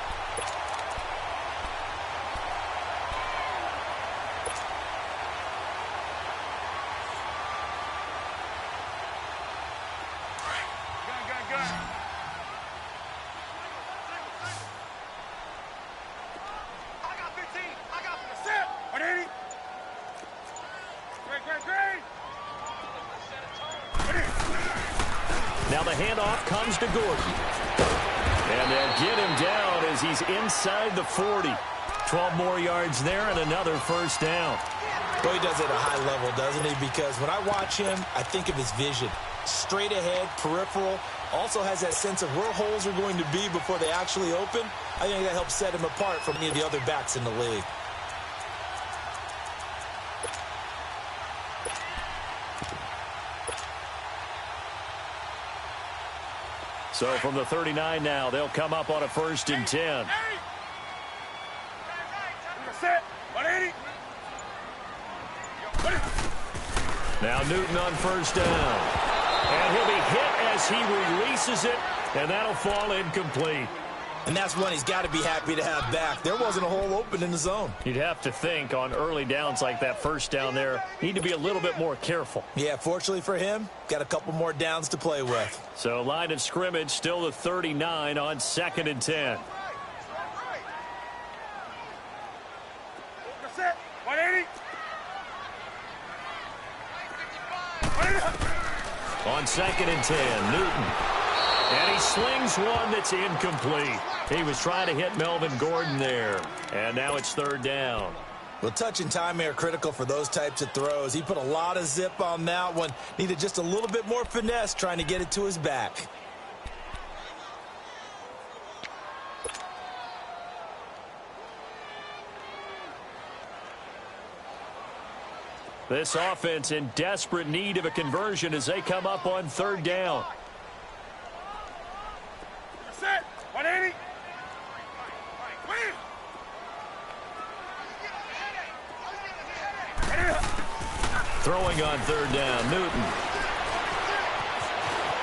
Now the handoff comes to Gordon. And they'll get him down as he's inside the 40. 12 more yards there and another first down. Well, he does it at a high level, doesn't he? Because when I watch him, I think of his vision. Straight ahead, peripheral. Also has that sense of where holes are going to be before they actually open. I think that helps set him apart from any of the other backs in the league. So from the 39 now, they'll come up on a 1st and 10. Now Newton on 1st down. And he'll be hit as he releases it, and that'll fall incomplete. And that's one he's got to be happy to have back. There wasn't a hole open in the zone. You'd have to think on early downs like that, 1st down there, need to be a little bit more careful. Yeah, fortunately for him, got a couple more downs to play with. So line of scrimmage still the 39 on 2nd and 10. On 2nd and 10, Newton. And he slings one that's incomplete. He was trying to hit Melvin Gordon there. And now it's 3rd down. Well, touch and timing are critical for those types of throws. He put a lot of zip on that one. Needed just a little bit more finesse trying to get it to his back. This offense in desperate need of a conversion as they come up on 3rd down. Set. 180. Throwing on 3rd down, Newton.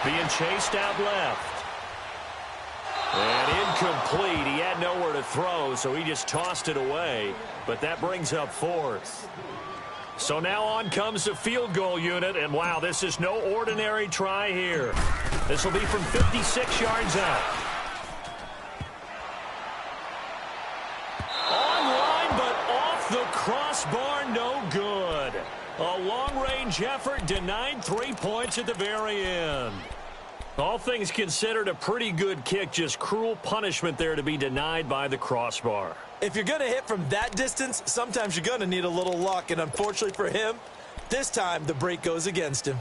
Being chased out left. And incomplete. He had nowhere to throw, so he just tossed it away. But that brings up 4th. So now on comes the field goal unit, and wow, this is no ordinary try here. This will be from 56 yards out. Online, but off the crossbar, no good. A long-range effort denied 3 points at the very end. All things considered, a pretty good kick, just cruel punishment there to be denied by the crossbar. If you're going to hit from that distance, sometimes you're going to need a little luck. And unfortunately for him, this time the break goes against him.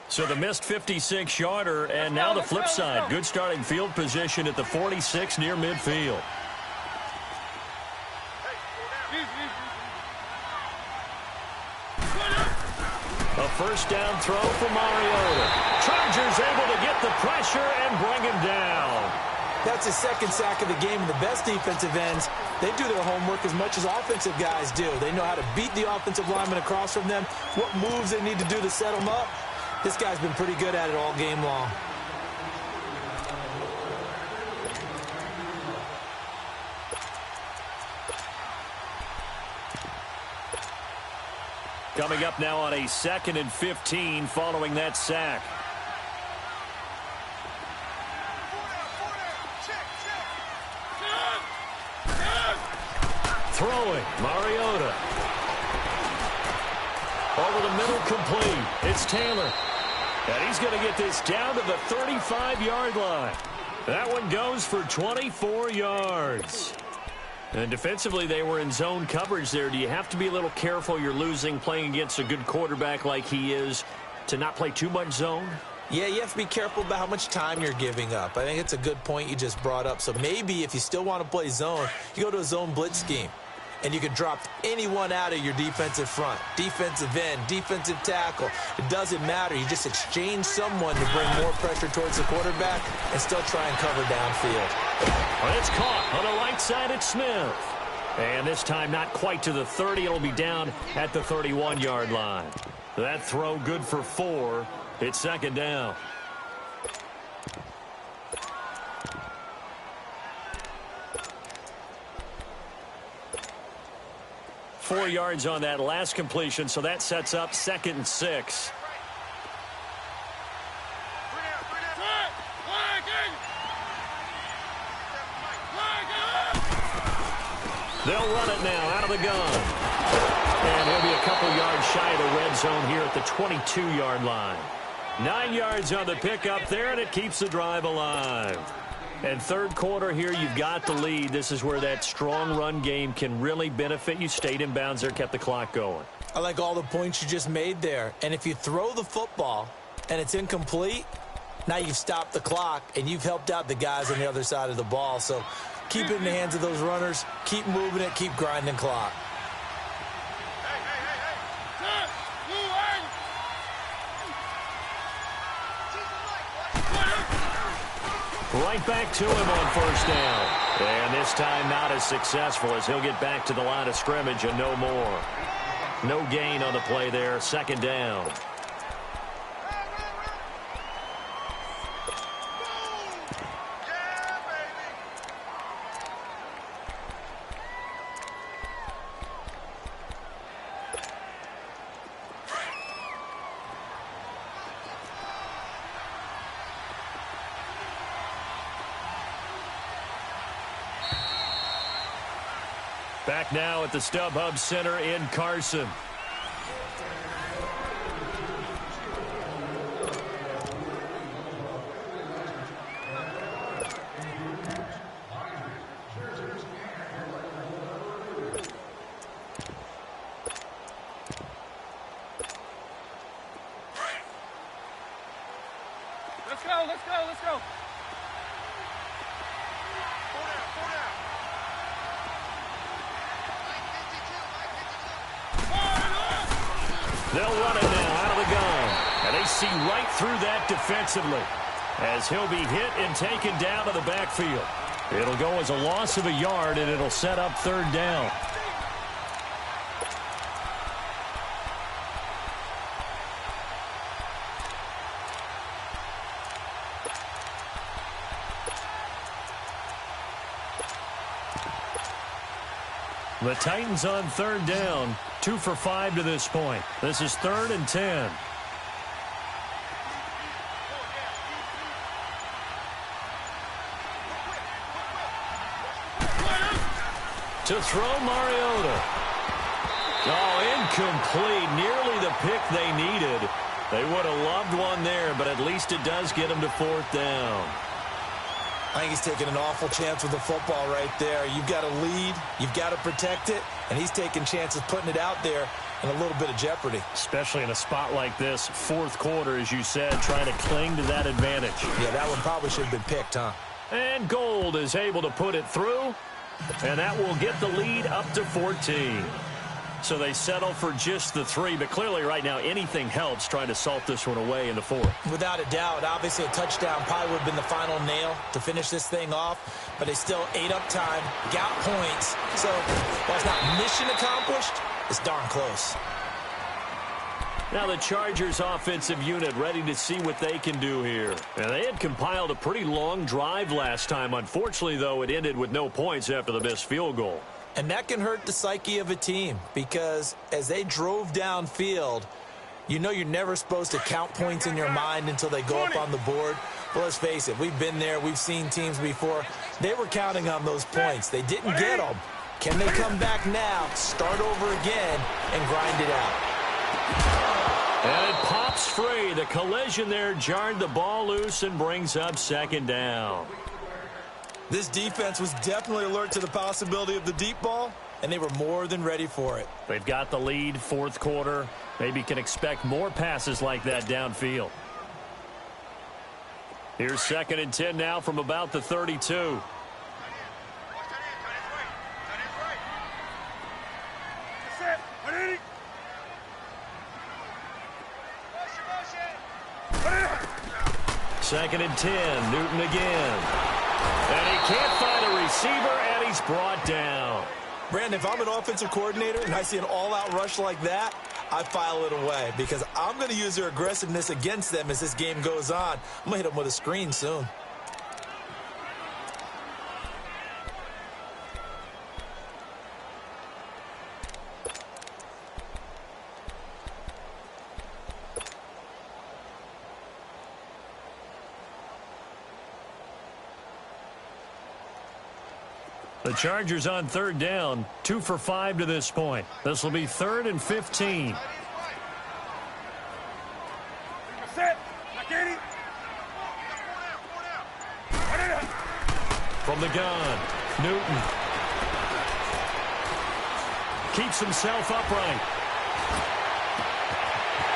So the missed 56-yarder, and now the flip side. Good starting field position at the 46 near midfield. first down throw for Mariota. Chargers able to get the pressure and bring him down. That's his second sack of the game. And the best defensive ends, they do their homework as much as offensive guys do. They know how to beat the offensive lineman across from them, what moves they need to do to set them up. This guy's been pretty good at it all game long. Coming up now on a 2nd and 15 following that sack. Throwing, Mariota. Over the middle, complete. It's Taylor. And he's going to get this down to the 35-yard line. That one goes for 24 yards. And defensively, they were in zone coverage there. Do you have to be a little careful? You're losing playing against a good quarterback like he is to not play too much zone? Yeah, you have to be careful about how much time you're giving up. I think it's a good point you just brought up. So maybe if you still want to play zone, you go to a zone blitz scheme. And you can drop anyone out of your defensive front, defensive end, defensive tackle. It doesn't matter. You just exchange someone to bring more pressure towards the quarterback and still try and cover downfield. Well, it's caught on the right side at Smith. And this time not quite to the 30. It'll be down at the 31-yard line. That throw good for 4. It's 2nd down. Four yards on that last completion, so that sets up 2nd and 6. They'll run it now out of the gun. And he'll be a couple yards shy of the red zone here at the 22-yard line. 9 yards on the pickup there, and it keeps the drive alive. And third quarter here, you've got the lead. This is where that strong run game can really benefit you. Stayed in bounds there, kept the clock going. I like all the points you just made there. And if you throw the football and it's incomplete, now you've stopped the clock and you've helped out the guys on the other side of the ball. So keep it in the hands of those runners. Keep moving it. Keep grinding clock. Right back to him on first down. And this time not as successful as he'll get back to the line of scrimmage and no more. No gain on the play there. 2nd down. Back now at the StubHub Center in Carson. Let's go, let's go, let's go. They'll run it now out of the gun. And they see right through that defensively as he'll be hit and taken down to the backfield. It'll go as a loss of a yard, and it'll set up 3rd down. The Titans on 3rd down, 2 for 5 to this point. This is 3rd and 10. To throw Mariota. Oh, incomplete. Nearly the pick they needed. They would have loved one there, but at least it does get them to 4th down. I think he's taking an awful chance with the football right there. You've got to lead. You've got to protect it. And he's taking chances putting it out there in a little bit of jeopardy. Especially in a spot like this, 4th quarter, as you said, trying to cling to that advantage. Yeah, that one probably should have been picked, huh? And Gold is able to put it through. And that will get the lead up to 14. So they settle for just the 3, but clearly right now anything helps trying to salt this one away in the 4th. Without a doubt, obviously a touchdown probably would have been the final nail to finish this thing off, but they still ate up time, got points. So while it's not mission accomplished, it's darn close. Now the Chargers offensive unit ready to see what they can do here. And they had compiled a pretty long drive last time. Unfortunately, though, it ended with no points after the missed field goal. And that can hurt the psyche of a team because as they drove downfield, you know you're never supposed to count points in your mind until they go up on the board. But let's face it, we've been there. We've seen teams before. They were counting on those points. They didn't get them. Can they come back now, start over again, and grind it out? And it pops free. The collision there jarred the ball loose and brings up 2nd down. This defense was definitely alert to the possibility of the deep ball, and they were more than ready for it. They've got the lead, 4th quarter. Maybe can expect more passes like that downfield. Here's 2nd and 10 now from about the 32. Second and 10, Newton again. And he can't find a receiver, and he's brought down. Brandon, if I'm an offensive coordinator and I see an all-out rush like that, I file it away because I'm going to use their aggressiveness against them as this game goes on. I'm going to hit them with a screen soon. The Chargers on 3rd down, 2 for 5 to this point. This will be 3rd and 15. From the gun, Newton. Keeps himself upright.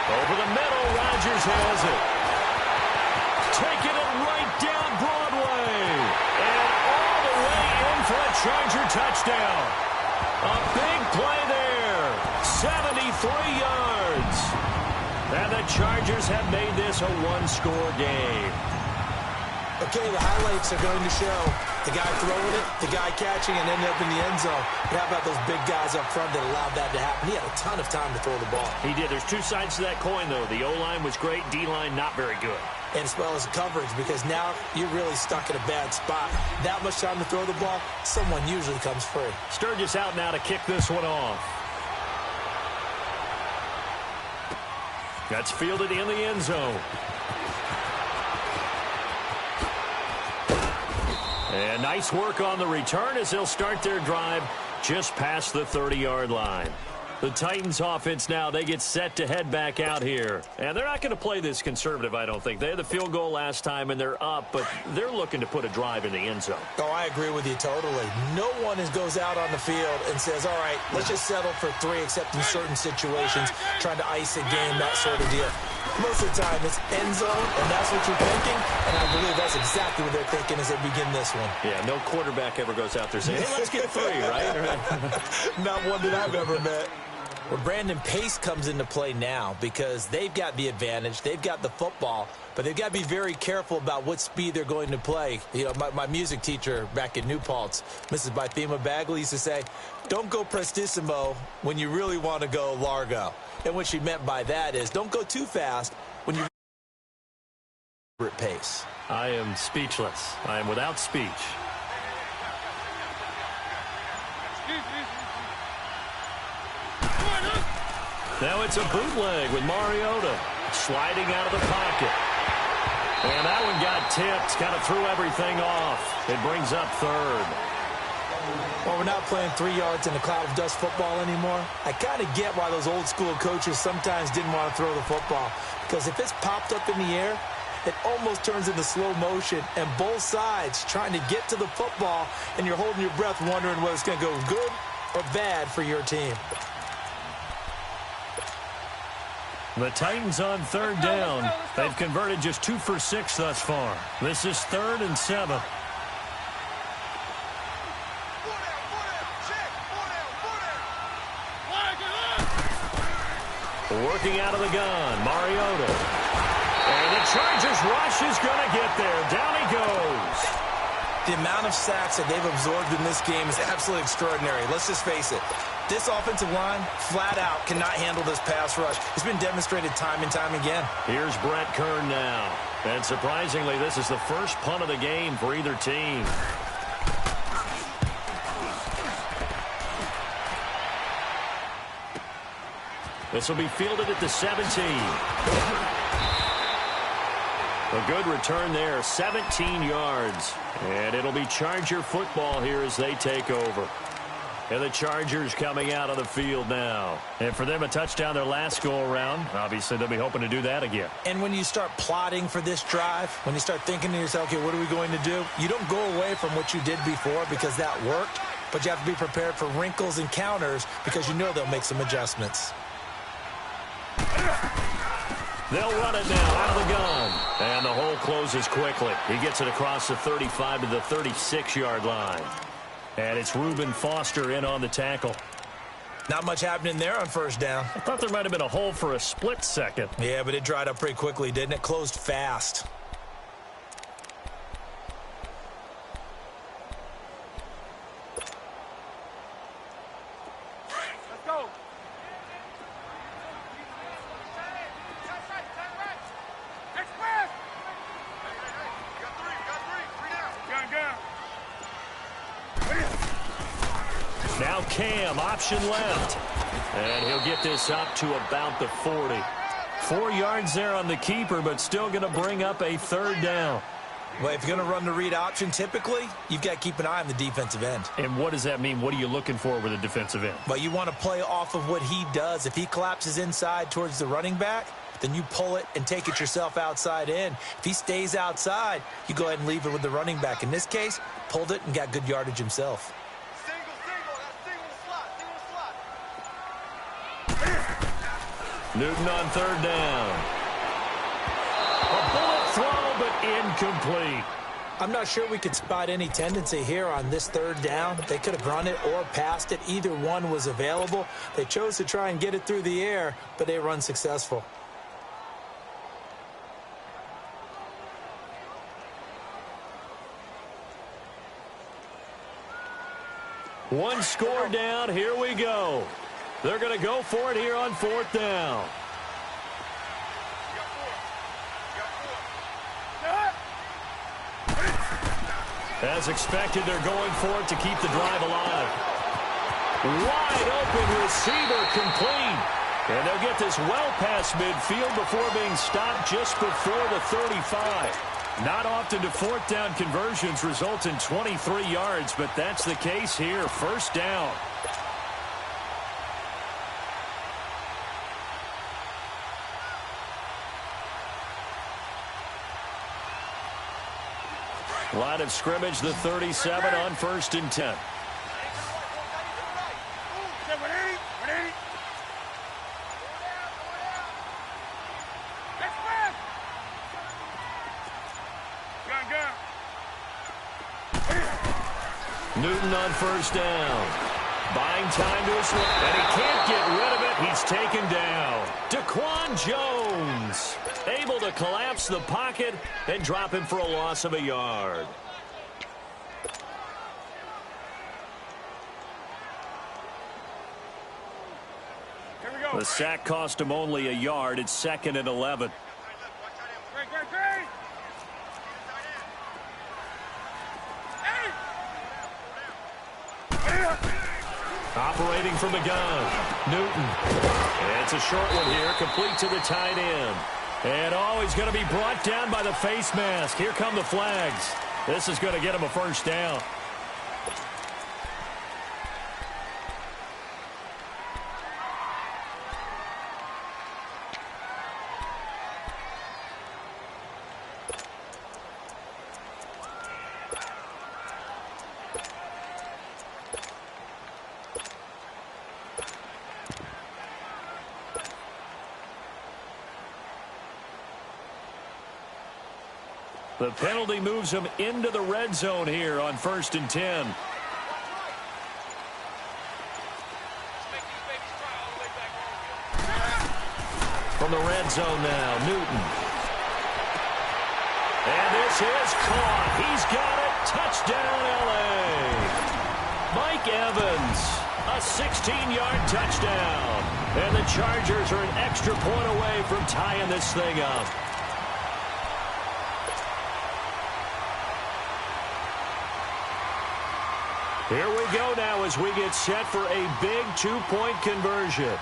Over the middle, Rodgers has it. Taking it right down Broadway. And all the way in for a Charger touchdown. A big play there. 73 yards. And the Chargers have made this a one-score game. Okay, the highlights are going to show the guy throwing it, the guy catching, and ended up in the end zone. But how about those big guys up front that allowed that to happen? He had a ton of time to throw the ball. He did. There's two sides to that coin, though. The O-line was great. D-line not very good. And as well as coverage, because now you're really stuck in a bad spot. That much time to throw the ball, someone usually comes free. Sturgis out now to kick this one off. That's fielded in the end zone. And nice work on the return as they'll start their drive just past the 30-yard line. The Titans offense now, they get set to head back out here. And they're not going to play this conservative, I don't think. They had the field goal last time, and they're up, but they're looking to put a drive in the end zone. Oh, I agree with you totally. No one goes out on the field and says, all right, let's just settle for 3, except in certain situations, trying to ice a game, that sort of deal. Most of the time, it's end zone, and that's what you're thinking, and I believe that's exactly what they're thinking as they begin this one. Yeah, no quarterback ever goes out there saying, hey, let's get 3, right? Not one that I've ever met. Well, Brandon, pace comes into play now because they've got the advantage. They've got the football, but they've got to be very careful about what speed they're going to play. You know, my music teacher back in New Paltz, Mrs. Bythema Bagley, used to say, don't go prestissimo when you really want to go largo. And what she meant by that is don't go too fast when you at pace. I am speechless. I am without speech. Now it's a bootleg with Mariota sliding out of the pocket. And that one got tipped, kind of threw everything off. It brings up 3rd. Well, we're not playing 3 yards in a cloud of dust football anymore. I kind of get why those old school coaches sometimes didn't want to throw the football. Because if it's popped up in the air, it almost turns into slow motion. And both sides trying to get to the football, and you're holding your breath wondering whether it's going to go good or bad for your team. The Titans on 3rd down. They've converted just 2 for 6 thus far. This is 3rd and 7. Working out of the gun, Mariota. And the Chargers rush is going to get there. Down he goes. The amount of sacks that they've absorbed in this game is absolutely extraordinary. Let's just face it. This offensive line, flat out, cannot handle this pass rush. It's been demonstrated time and time again. Here's Brett Kern now. And surprisingly, this is the first punt of the game for either team. This will be fielded at the 17. A good return there, 17 yards. And it'll be Charger football here as they take over. And the Chargers coming out on the field now. And for them, a touchdown their last go-around. Obviously, they'll be hoping to do that again. And when you start plotting for this drive, when you start thinking to yourself, okay, what are we going to do? You don't go away from what you did before because that worked. But you have to be prepared for wrinkles and counters because you know they'll make some adjustments. They'll run it now out of the gun. And the hole closes quickly. He gets it across the 35 to the 36-yard line. And it's Reuben Foster in on the tackle. Not much happening there on first down. I thought there might have been a hole for a split second. Yeah, but it dried up pretty quickly, didn't it? Closed fast. Let's go. Express. You got three down. Gun. Now Cam, option left. And he'll get this up to about the 40. 4 yards there on the keeper, but still going to bring up a third down. Well, if you're going to run the read option, typically, you've got to keep an eye on the defensive end. And what does that mean? What are you looking for with a defensive end? Well, you want to play off of what he does. If he collapses inside towards the running back, then you pull it and take it yourself outside in. If he stays outside, you go ahead and leave it with the running back. In this case, pulled it and got good yardage himself. Newton on third down. A bullet throw, but incomplete. I'm not sure we could spot any tendency here on this third down. They could have run it or passed it. Either one was available. They chose to try and get it through the air, but they were unsuccessful. One score down. Here we go. They're going to go for it here on fourth down. As expected, they're going for it to keep the drive alive. Wide open receiver complete. And they'll get this well past midfield before being stopped just before the 35. Not often do fourth down conversions result in 23 yards, but that's the case here. First down. Line of scrimmage, the 37 on 1st and 10. Newton on first down. Buying time to his left, and he can't get rid of it. He's taken down. Daquan Jones able to collapse the pocket and drop him for a loss of a yard. Here we go. The sack cost him only a yard. It's 2nd and 11. Great. Operating from the gun, Newton. And it's a short one here, complete to the tight end. And he's going to be brought down by the face mask. Here come the flags. This is going to get him a first down. The penalty moves him into the red zone here on 1st and 10. from the red zone now. Newton. And this is caught. He's got it. Touchdown, L.A. Mike Evans, a 16-yard touchdown. And the Chargers are an extra point away from tying this thing up. Here we go now as we get set for a big two-point conversion.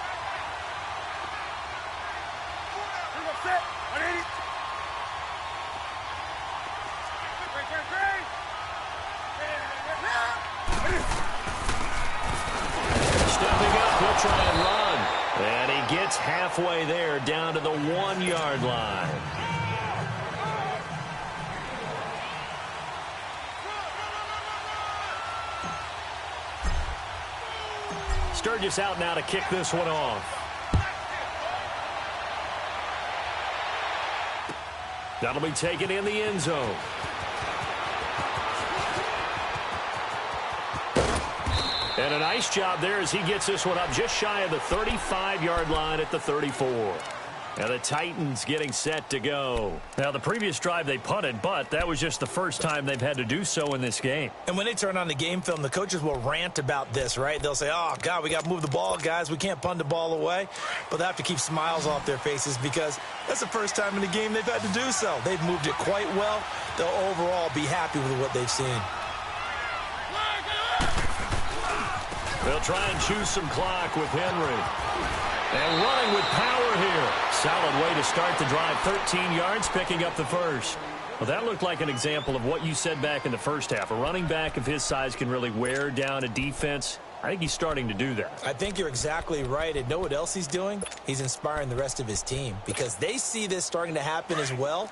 Stepping up, he'll try and run. And he gets halfway there, down to the 1-yard line. Sturgis out now to kick this one off. That'll be taken in the end zone. And a nice job there as he gets this one up just shy of the 35-yard line at the 34. Now the Titans getting set to go. Now the previous drive they punted, but that was just the first time they've had to do so in this game. And when they turn on the game film, the coaches will rant about this, right? They'll say, oh, God, we got to move the ball, guys. We can't punt the ball away. But they have to keep smiles off their faces because that's the first time in the game they've had to do so. They've moved it quite well. They'll overall be happy with what they've seen. They'll try and choose some clock with Henry. And running with power here. Solid way to start the drive. 13 yards, picking up the first. Well, that looked like an example of what you said back in the first half. A running back of his size can really wear down a defense. I think he's starting to do that. I think you're exactly right. And know what else he's doing? He's inspiring the rest of his team because they see this starting to happen as well.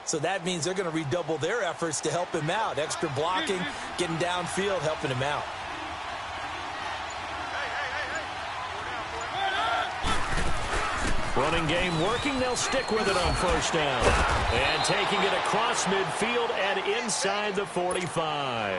So that means they're going to redouble their efforts to help him out. Extra blocking, getting downfield, helping him out. Running game working. They'll stick with it on first down. And taking it across midfield and inside the 45.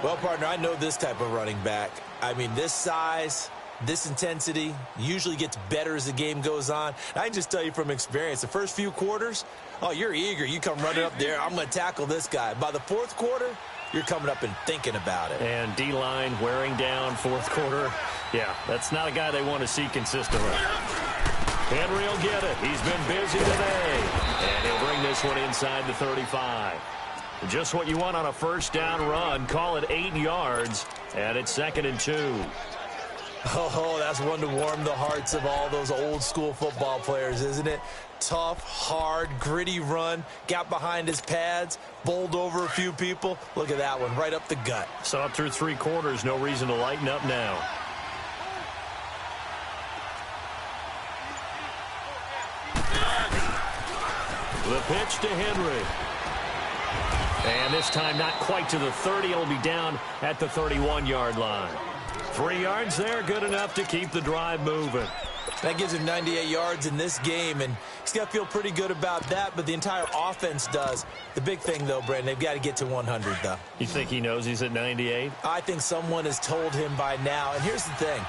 Well, partner, I know this type of running back. I mean, this size, this intensity usually gets better as the game goes on. I can just tell you from experience, the first few quarters, oh, you're eager. You come running up there. I'm going to tackle this guy. By the fourth quarter, you're coming up and thinking about it. And D-line wearing down fourth quarter. Yeah, that's not a guy they want to see consistently. Henry will get it. He's been busy today. And he'll bring this one inside the 35. Just what you want on a first down run. Call it 8 yards. And it's 2nd and 2. Oh, that's one to warm the hearts of all those old school football players, isn't it? Tough, hard, gritty run. Got behind his pads. Bowled over a few people. Look at that one. Right up the gut. Saw it through 3 quarters. No reason to lighten up now. The pitch to Henry. And this time not quite to the 30. It'll be down at the 31-yard line. 3 yards there, good enough to keep the drive moving. That gives him 98 yards in this game, and he's got to feel pretty good about that, but the entire offense does. The big thing, though, Brandon, they've got to get to 100, though. You think he knows he's at 98? I think someone has told him by now, and here's the thing.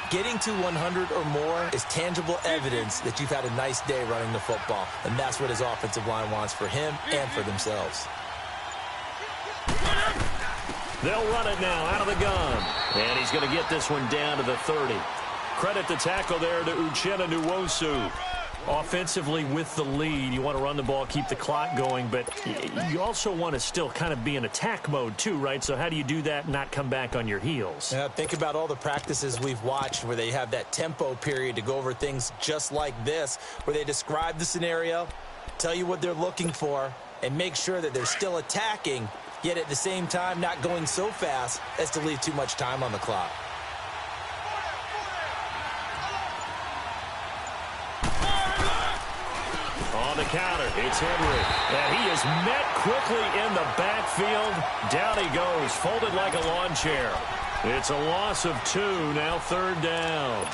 Getting to 100 or more is tangible evidence that you've had a nice day running the football, and that's what his offensive line wants for him and for themselves. They'll run it now out of the gun, and he's going to get this one down to the 30. Credit the tackle there to Uchenna Nwosu. Offensively with the lead, you want to run the ball, keep the clock going, but you also want to still kind of be in attack mode too, right? So how do you do that and not come back on your heels? Yeah, think about all the practices we've watched where they have that tempo period to go over things just like this, where they describe the scenario, tell you what they're looking for, and make sure that they're still attacking, yet at the same time not going so fast as to leave too much time on the clock. On the counter, it's Henry. And he is met quickly in the backfield. Down he goes, folded like a lawn chair. It's a loss of 2, now 3rd down.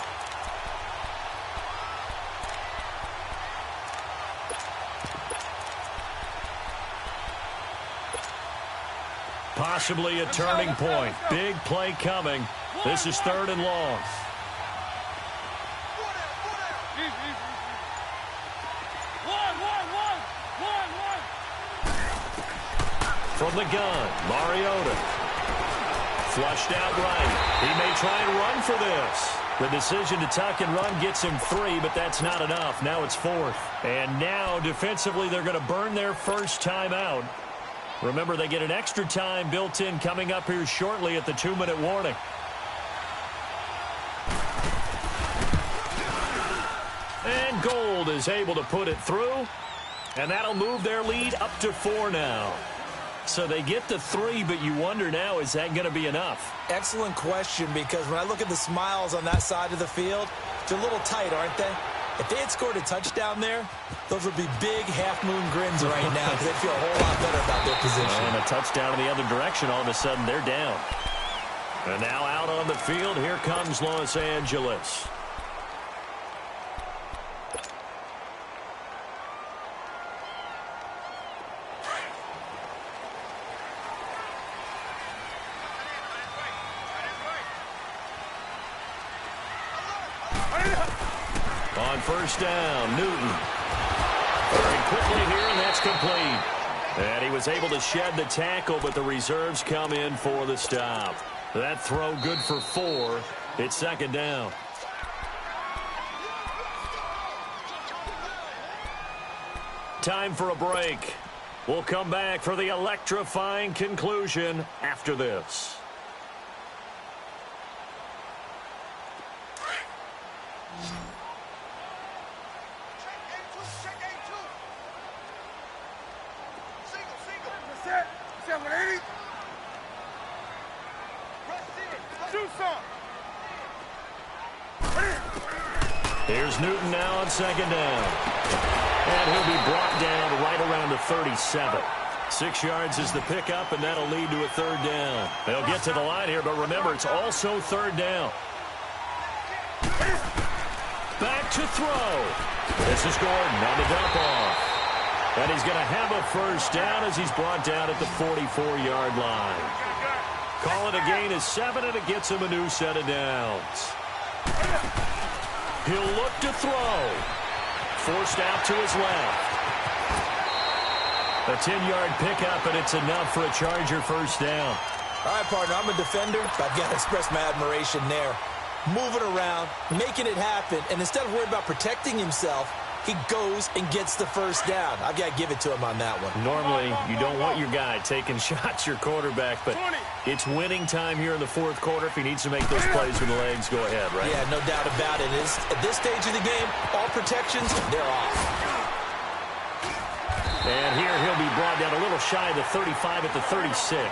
Possibly a turning point. Big play coming. This is 3rd and long. From the gun, Mariota. Flushed out right. He may try and run for this. The decision to tuck and run gets him 3, but that's not enough. Now it's 4th. And now, defensively, they're going to burn their first timeout. Remember, they get an extra time built in coming up here shortly at the 2-minute warning. And Gold is able to put it through. And that'll move their lead up to 4 now. So they get to 3, but you wonder now, is that going to be enough? Excellent question, because when I look at the smiles on that side of the field, they're a little tight, aren't they? If they had scored a touchdown there, those would be big half-moon grins right now because they feel a whole lot better about their position. And a touchdown in the other direction, all of a sudden they're down. And now out on the field, here comes Los Angeles. On first down, Newton. Very quickly here, and that's complete. And he was able to shed the tackle, but the reserves come in for the stop. That throw good for 4. It's 2nd down. Time for a break. We'll come back for the electrifying conclusion after this. Here's Newton now on 2nd down. And he'll be brought down right around the 37. 6 yards is the pickup, and that'll lead to a 3rd down. They'll get to the line here, but remember, it's also 3rd down. Back to throw. This is Gordon on the dump off. And he's going to have a first down as he's brought down at the 44-yard line. Call it a gain of 7, and it gets him a new set of downs. He'll look to throw. Forced out to his left. A 10-yard pickup, and it's enough for a Charger first down. All right, partner, I'm a defender, but I've got to express my admiration there. Moving around, making it happen, and instead of worrying about protecting himself, he goes and gets the first down. I've got to give it to him on that one. Normally, you don't want your guy taking shots, your quarterback, but it's winning time here in the 4th quarter. If he needs to make those plays with the legs, go ahead, right? Yeah, no doubt about it. At this stage of the game, all protections, they're off. And here he'll be brought down a little shy of the 35 at the 36.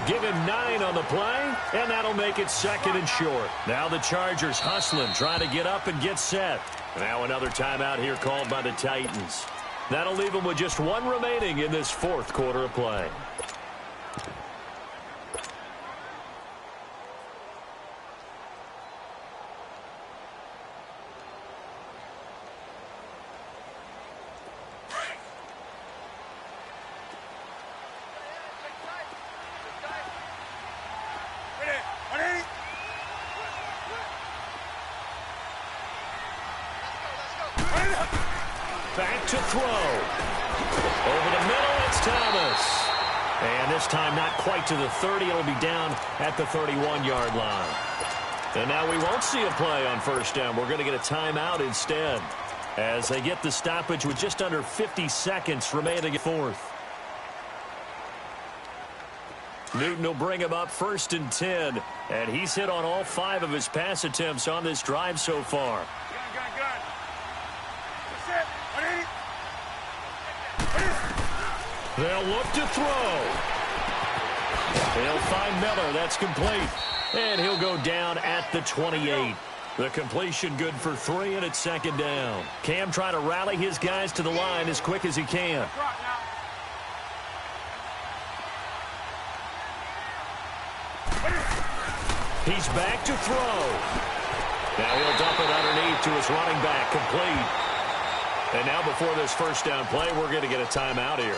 Give him 9 on the play, and that'll make it 2nd and short. Now the Chargers hustling, trying to get up and get set. Now another timeout here called by the Titans. That'll leave them with just 1 remaining in this 4th quarter of play. Back to throw. Over the middle, it's Thomas. And this time not quite to the 30. It'll be down at the 31-yard line. And now we won't see a play on first down. We're going to get a timeout instead as they get the stoppage with just under 50 seconds remaining at 4th. Newton will bring him up 1st and 10. And he's hit on all 5 of his pass attempts on this drive so far. They'll look to throw. They'll find Miller. That's complete. And he'll go down at the 28. The completion good for 3, and it's 2nd down. Cam trying to rally his guys to the line as quick as he can. He's back to throw. Now he'll dump it underneath to his running back, complete. And now before this first down play, we're going to get a timeout here,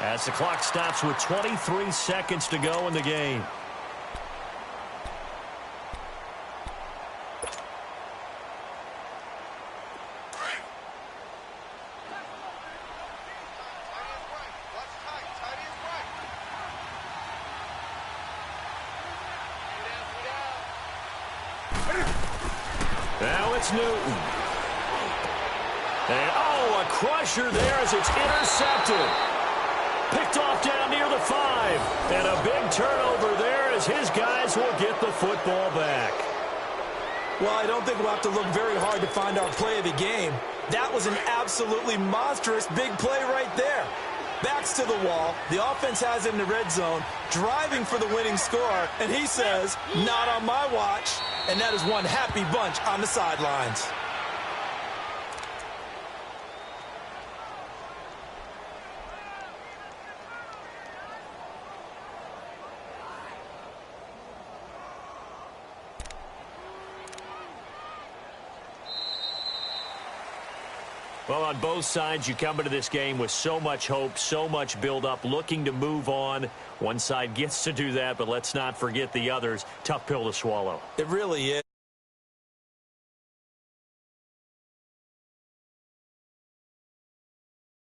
as the clock stops with 23 seconds to go in the game. Now it's Newton. And, oh, a crusher there as it's intercepted. Picked off down near the 5. And a big turnover there as his guys will get the football back. Well, I don't think we'll have to look very hard to find our play of the game. That was an absolutely monstrous big play right there. Backs to the wall. The offense has it in the red zone, driving for the winning score. And he says, not on my watch. And that is one happy bunch on the sidelines. Well, on both sides, you come into this game with so much hope, so much build-up, looking to move on. One side gets to do that, but let's not forget the others. Tough pill to swallow. It really is.